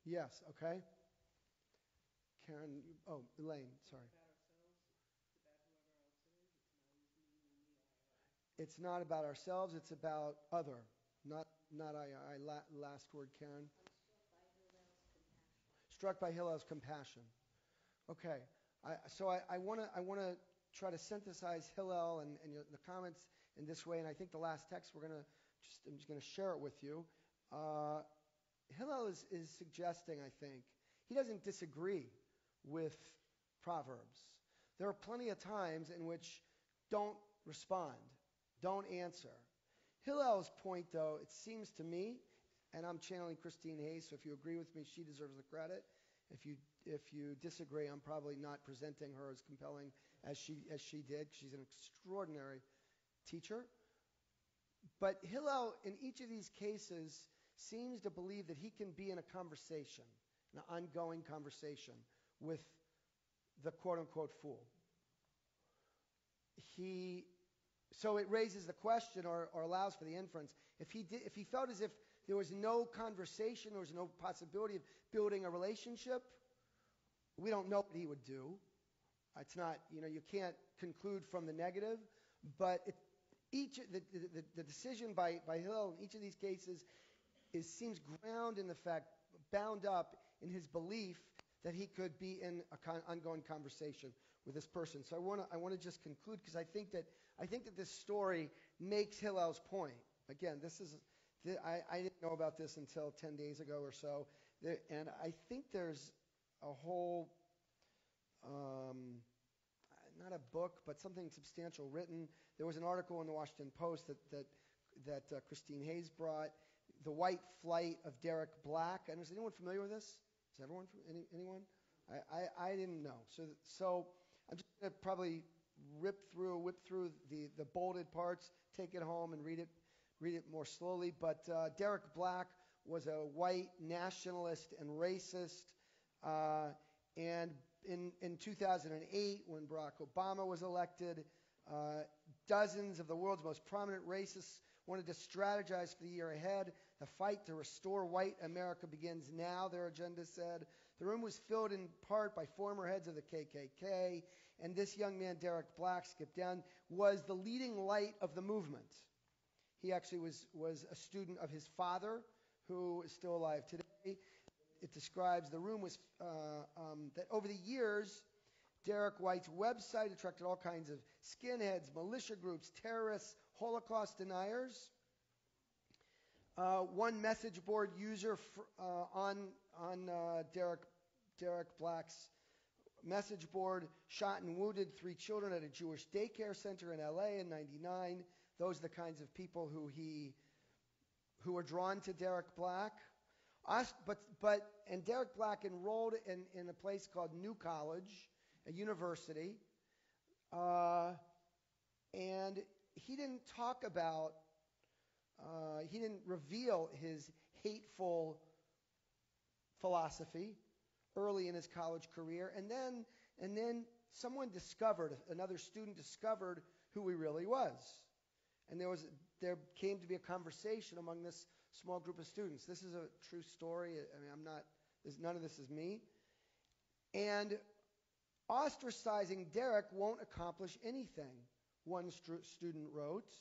Yes, okay. Karen, Elaine, sorry. It's not about ourselves, it's about other, not I. Last word, Karen. Struck by Hillel's compassion. Okay. I want to try to synthesize Hillel and the comments in this way, and I think the last text I'm just going to share it with you. Hillel is suggesting, I think, he doesn't disagree with Proverbs. There are plenty of times in which don't respond, don't answer. Hillel's point, though, it seems to me, and I'm channeling Christine Hayes, so if you agree with me, she deserves the credit. If you disagree, I'm probably not presenting her as compelling as she did. She's an extraordinary teacher. But Hillel, in each of these cases, seems to believe that he can be in a conversation, an ongoing conversation with the quote-unquote fool. So it raises the question or allows for the inference. If he felt as if there was no conversation, there was no possibility of building a relationship, we don't know what he would do. It's not, you can't conclude from the negative, but the decision by Hillel in each of these cases seems bound up in his belief that he could be in an ongoing conversation with this person. So I want to just conclude because I think that this story makes Hillel's point. Again, I didn't know about this until 10 days ago or so, and I think there's a whole not a book, but something substantial written. There was an article in the Washington Post that Christine Hayes brought, "The White Flight of Derek Black." And is anyone familiar with this? Is everyone anyone? I didn't know. So I'm just going to probably whip through the bolded parts, take it home and read it more slowly. But Derek Black was a white nationalist and racist, and in 2008, when Barack Obama was elected, dozens of the world's most prominent racists wanted to strategize for the year ahead. The fight to restore white America begins now, their agenda said. The room was filled in part by former heads of the KKK, and this young man, Derek Black, skipped down, was the leading light of the movement. He actually was a student of his father, who is still alive today. It describes the room was that over the years, Derek White's website attracted all kinds of skinheads, militia groups, terrorists, Holocaust deniers. One message board user on Derek Black's message board shot and wounded 3 children at a Jewish daycare center in L.A. in '99. Those are the kinds of people who were drawn to Derek Black. And Derek Black enrolled in a place called New College, a university, and he didn't he didn't reveal his hateful philosophy early in his college career, and then another student discovered who he really was, and there came to be a conversation among this small group of students. This is a true story. I mean, none of this is me. And ostracizing Derek won't accomplish anything, one student wrote.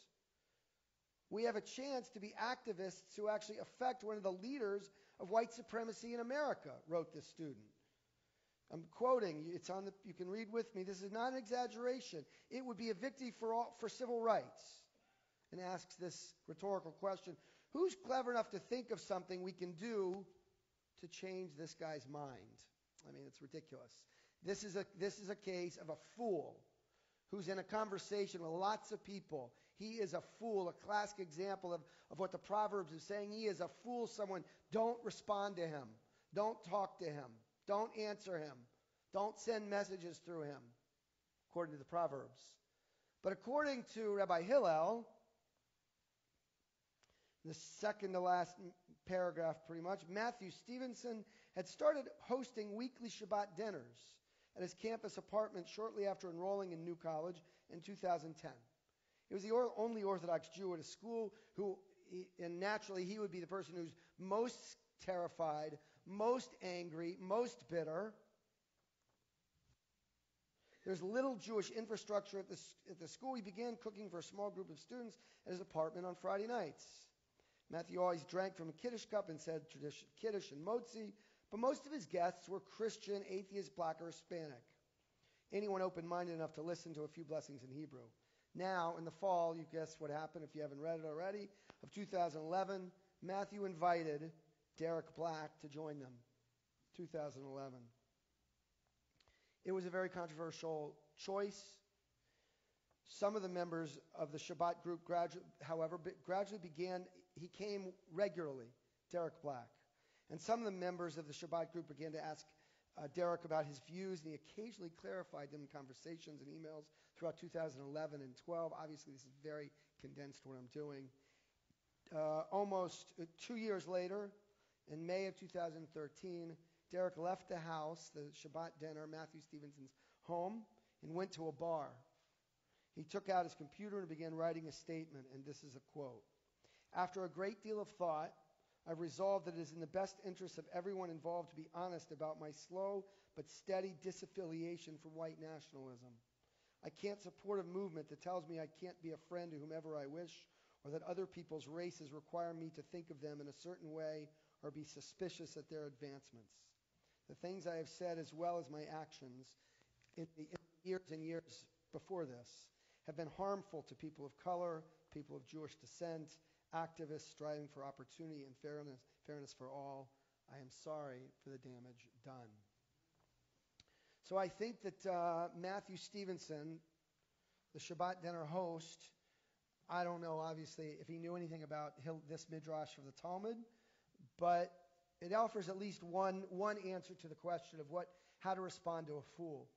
We have a chance to be activists who actually affect one of the leaders of white supremacy in America, wrote this student. I'm quoting, you can read with me. This is not an exaggeration. It would be a victory for civil rights. And asks this rhetorical question: who's clever enough to think of something we can do to change this guy's mind? I mean, it's ridiculous. This is a case of a fool who's in a conversation with lots of people. He is a fool, a classic example of what the Proverbs is saying. He is a fool. Don't respond to him. Don't talk to him. Don't answer him. Don't send messages through him, according to the Proverbs. But according to Rabbi Hillel, the second to last paragraph pretty much, Matthew Stevenson had started hosting weekly Shabbat dinners at his campus apartment shortly after enrolling in New College in 2010. He was the only Orthodox Jew at a school and naturally he would be the person who's most terrified, most angry, most bitter. There's little Jewish infrastructure at the school. He began cooking for a small group of students at his apartment on Friday nights. Matthew always drank from a Kiddush cup and said tradition Kiddush and Motzi, but most of his guests were Christian, atheist, black, or Hispanic. Anyone open-minded enough to listen to a few blessings in Hebrew. Now, in the fall, you guess what happened if you haven't read it already, of 2011, Matthew invited Derek Black to join them. 2011. It was a very controversial choice. Some of the members of the Shabbat group, gradually began, he came regularly, Derek Black. And some of the members of the Shabbat group began to ask Derek about his views, and he occasionally clarified them in conversations and emails throughout 2011 and 12. Obviously, this is very condensed what I'm doing. Almost 2 years later, in May of 2013, Derek left the house, the Shabbat dinner, Matthew Stevenson's home, and went to a bar. He took out his computer and began writing a statement, and this is a quote. After a great deal of thought, I've resolved that it is in the best interest of everyone involved to be honest about my slow but steady disaffiliation from white nationalism. I can't support a movement that tells me I can't be a friend to whomever I wish, or that other people's races require me to think of them in a certain way or be suspicious at their advancements. The things I have said, as well as my actions in the years and years before this, have been harmful to people of color, people of Jewish descent, activists striving for opportunity and fairness for all. I am sorry for the damage done. So I think that Matthew Stevenson, the Shabbat dinner host, I don't know, obviously, if he knew anything about this midrash of the Talmud, but it offers at least one answer to the question of how to respond to a fool.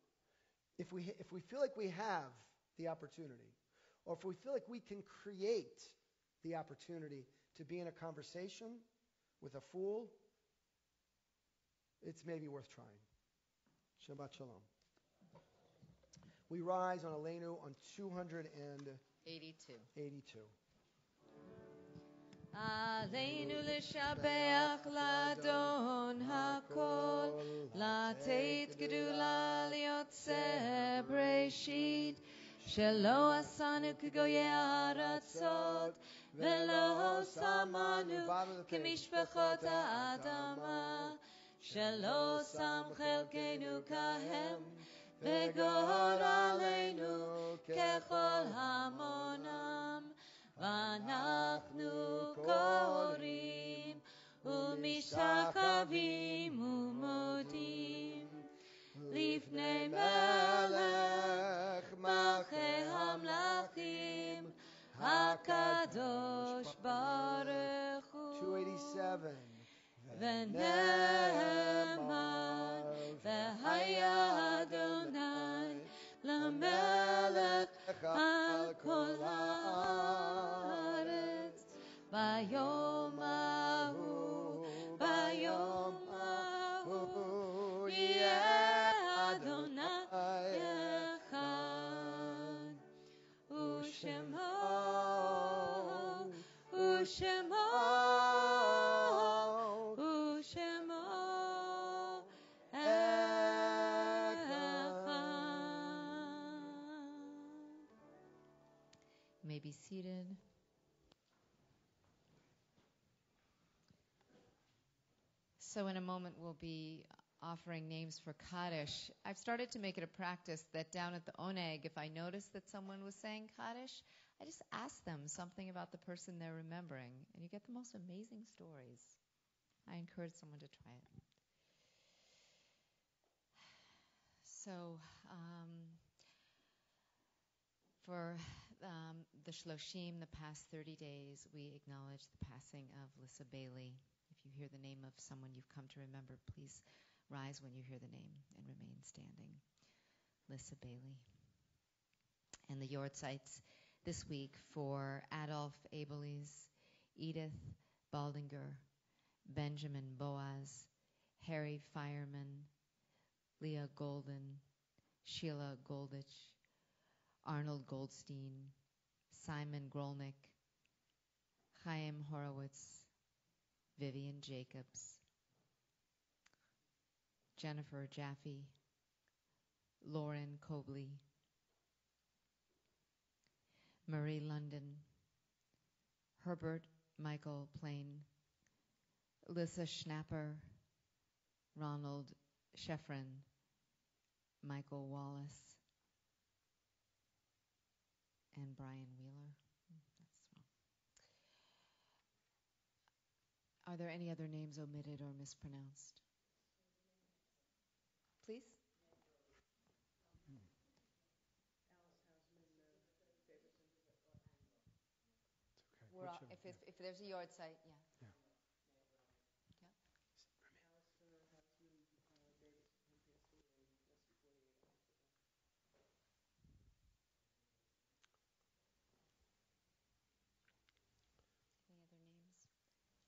If we feel like we have the opportunity, or if we feel like we can create the opportunity to be in a conversation with a fool, it's maybe worth trying. Shabbat Shalom. We rise on Aleinu on 282. Aleinu l'shabeach l'Adon hakol, לתת גדולה ליוצא בראשית, שלא עשנו כגויי הארצות, ולא שמנו כמשפחות האדמה, שלא שם חלקנו כהם, וגורלנו ככל המונם, ואנחנו קוראים ומשתחווים ומודים לפני מלך מלכי המלכים הקדוש ברוך הוא. 287. ונאמר והיה אדוני למלך על כל הארץ ביום ההוא יהיה אדוני אחד ושמו may be seated. So in a moment we'll be offering names for Kaddish. I've started to make it a practice that down at the Oneg, if I notice that someone was saying Kaddish, I just ask them something about the person they're remembering, and you get the most amazing stories. I encourage someone to try it. So for the Shloshim, the past 30 days, we acknowledge the passing of Lissa Bailey. If you hear the name of someone you've come to remember, please rise when you hear the name and remain standing. Lissa Bailey. And the Yortzites this week for Adolf Abeles, Edith Baldinger, Benjamin Boaz, Harry Fireman, Leah Golden, Sheila Goldich, Arnold Goldstein, Simon Grolnick, Chaim Horowitz, Vivian Jacobs, Jennifer Jaffe, Lauren Cobley, Marie London, Herbert Michael Plain, Alyssa Schnapper, Ronald Sheffrin, Michael Wallace, and Brian Wheeler. Are there any other names omitted or mispronounced? Please? It's okay. If there's a yard site, yeah. Yeah. Any other names?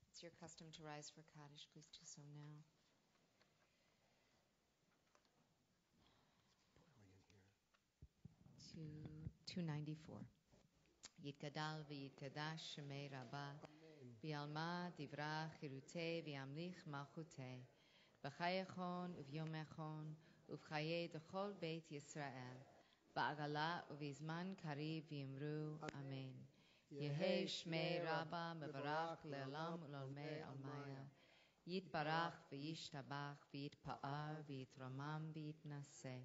It's your custom to rise for Kaddish. Please do so now. It's boiling in here. 294. Yitgadal v'yitkadash shemei rabba v'yalma divra chirute v'yamlich malchute v'chayechon uvyomechon uvchaye dechol beit Yisrael ba'agala uvizman kariv v'yimru amen. Yehi shmei rabba mevarach le'olam ul'olmei almaya yitbarach v'yishtabach v'yitpa'ar v'yitramam v'yitnaseh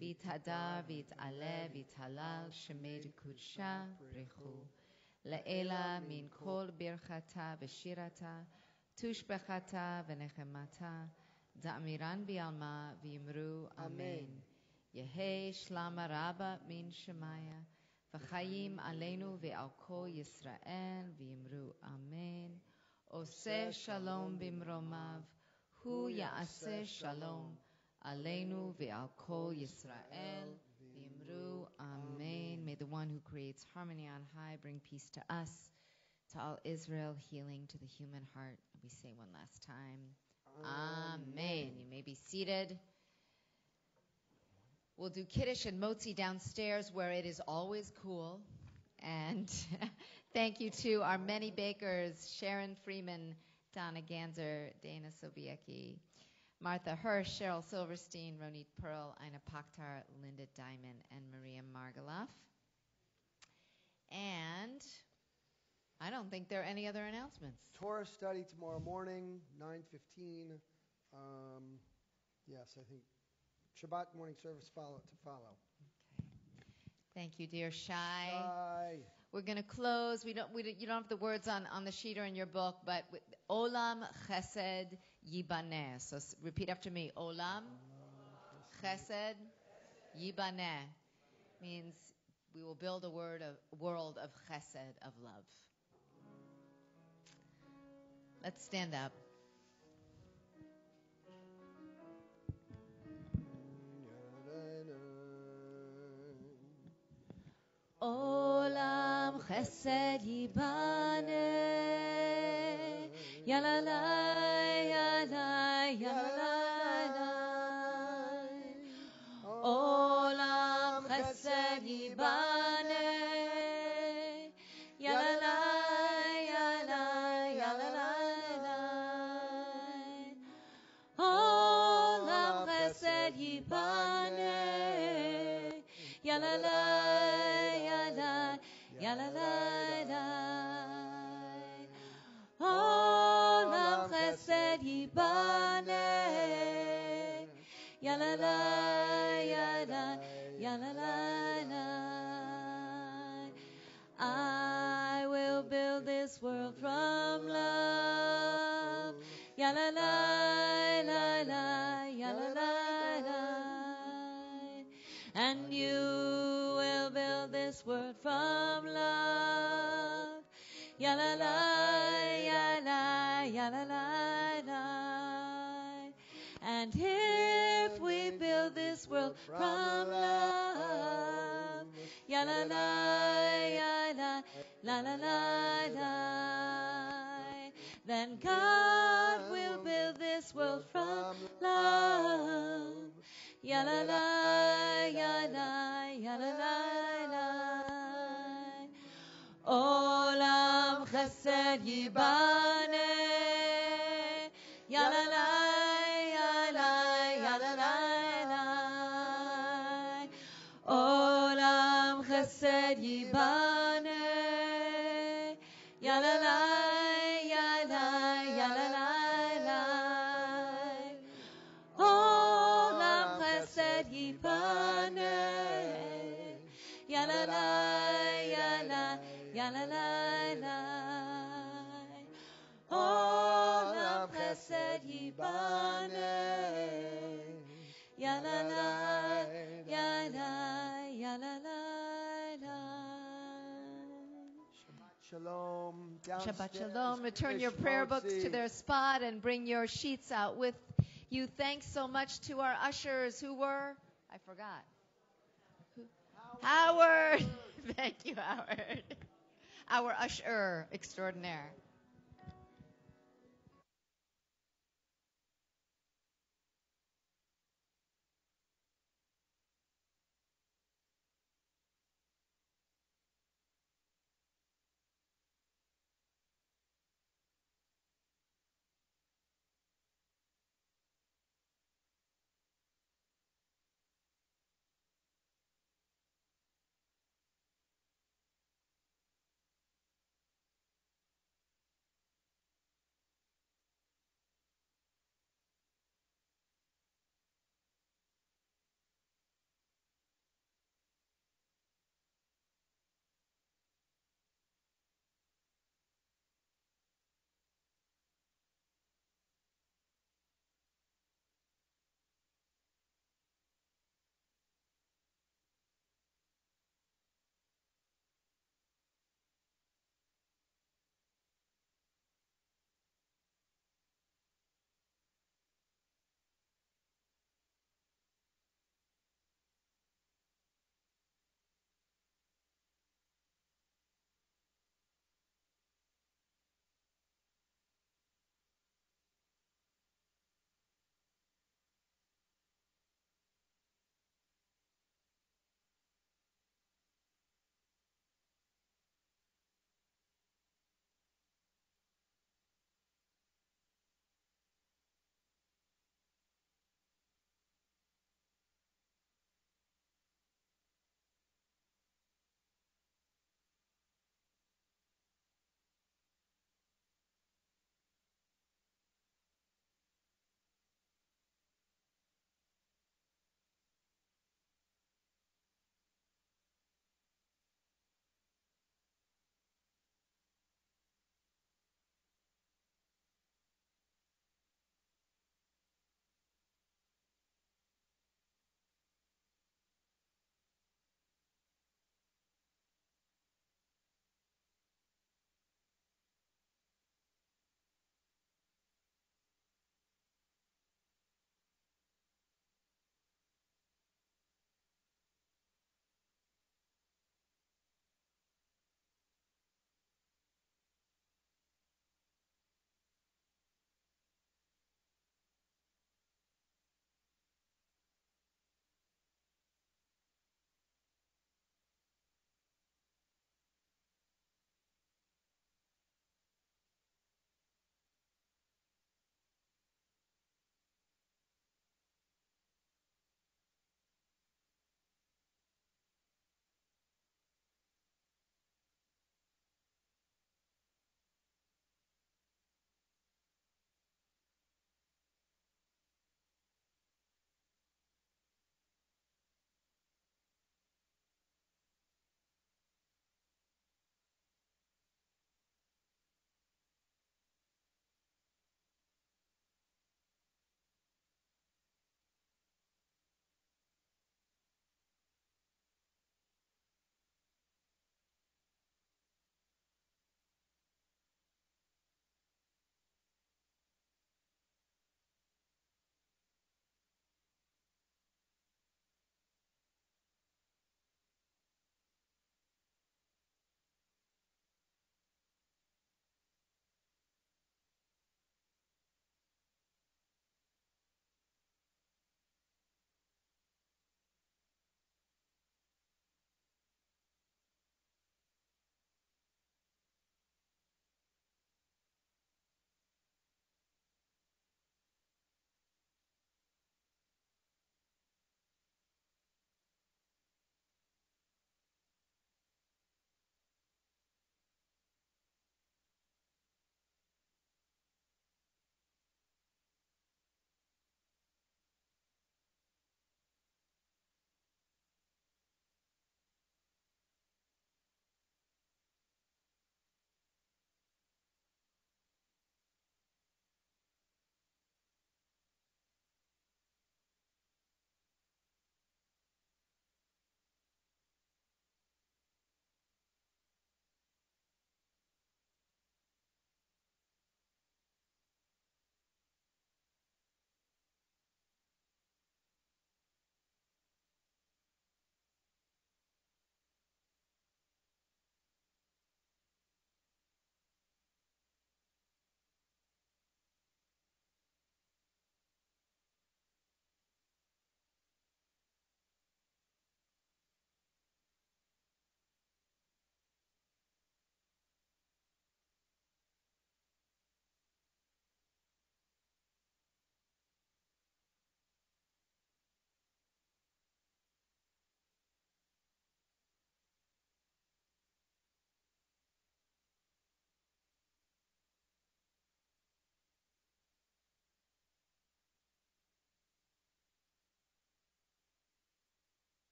v'yithadar v'yit'aleh v'yithalal shemei kudsha b'rechu le'ela min kol birchata v'shirata tushbechata v'nechemata da'amiran v'yalma v'yimru amen. Yehi shlama rabba min shemaya v'chayim aleinu ve'al kol Yisrael v'yimru amen. Oseh shalom b'mromav hu ya'aseh shalom aleinu ve'al kol Yisrael v'yimru amen. May the one who creates harmony on high bring peace to us, to all Israel, healing to the human heart. We say one last time. Amen. You may be seated. We'll do Kiddush and Motzi downstairs where it is always cool. And thank you to our many bakers, Sharon Freeman, Donna Ganzer, Dana Sobiecki, Martha Hirsch, Cheryl Silverstein, Ronit Pearl, Ina Pakhtar, Linda Diamond, and Maria Margaloff. And I don't think there are any other announcements. Torah study tomorrow morning, 9:15. Yes, I think Shabbat morning service to follow. Okay. Thank you, dear Shai. Shai. We're going to close. You don't have the words on the sheet or in your book, but Olam Chesed Yibaneh. So repeat after me. Olam Chesed Yibaneh means we will build a world of chesed, of love. Let's stand up. Olam chesed yibaneh, yalalai, yalalai, yalalai. Olam chesed yibaneh, yalalai, yalalai, yalalai. Olam chesed yibaneh, yalalai, yalalai, yalalai. Olam chesed yibaneh, yalalai, yalalai, yalalai. I will build this world from love, yalalai, yalalai, yalalai. And you will build this world from love, yalalai, yalalai, yalalai. And if we build this world from love, ya la la, ya la, la la la la, then God will build this world from love, ya la la, ya la, ya la la la. Olam chesed yibane, ya la la, ya la, ya la la la. Olam chesed yibane, ya la la, ya la, ya la la la. Olam chesed yibane, ya la la, ya la, ya la la la. Olam chesed yibane, ya la la, ya la, ya la la la. Shalom. Shabbat shalom. Return your prayer books to their spot and bring your sheets out with you. Thanks so much to our ushers who were, I forgot. Howard. Thank you, Howard. Our usher extraordinaire.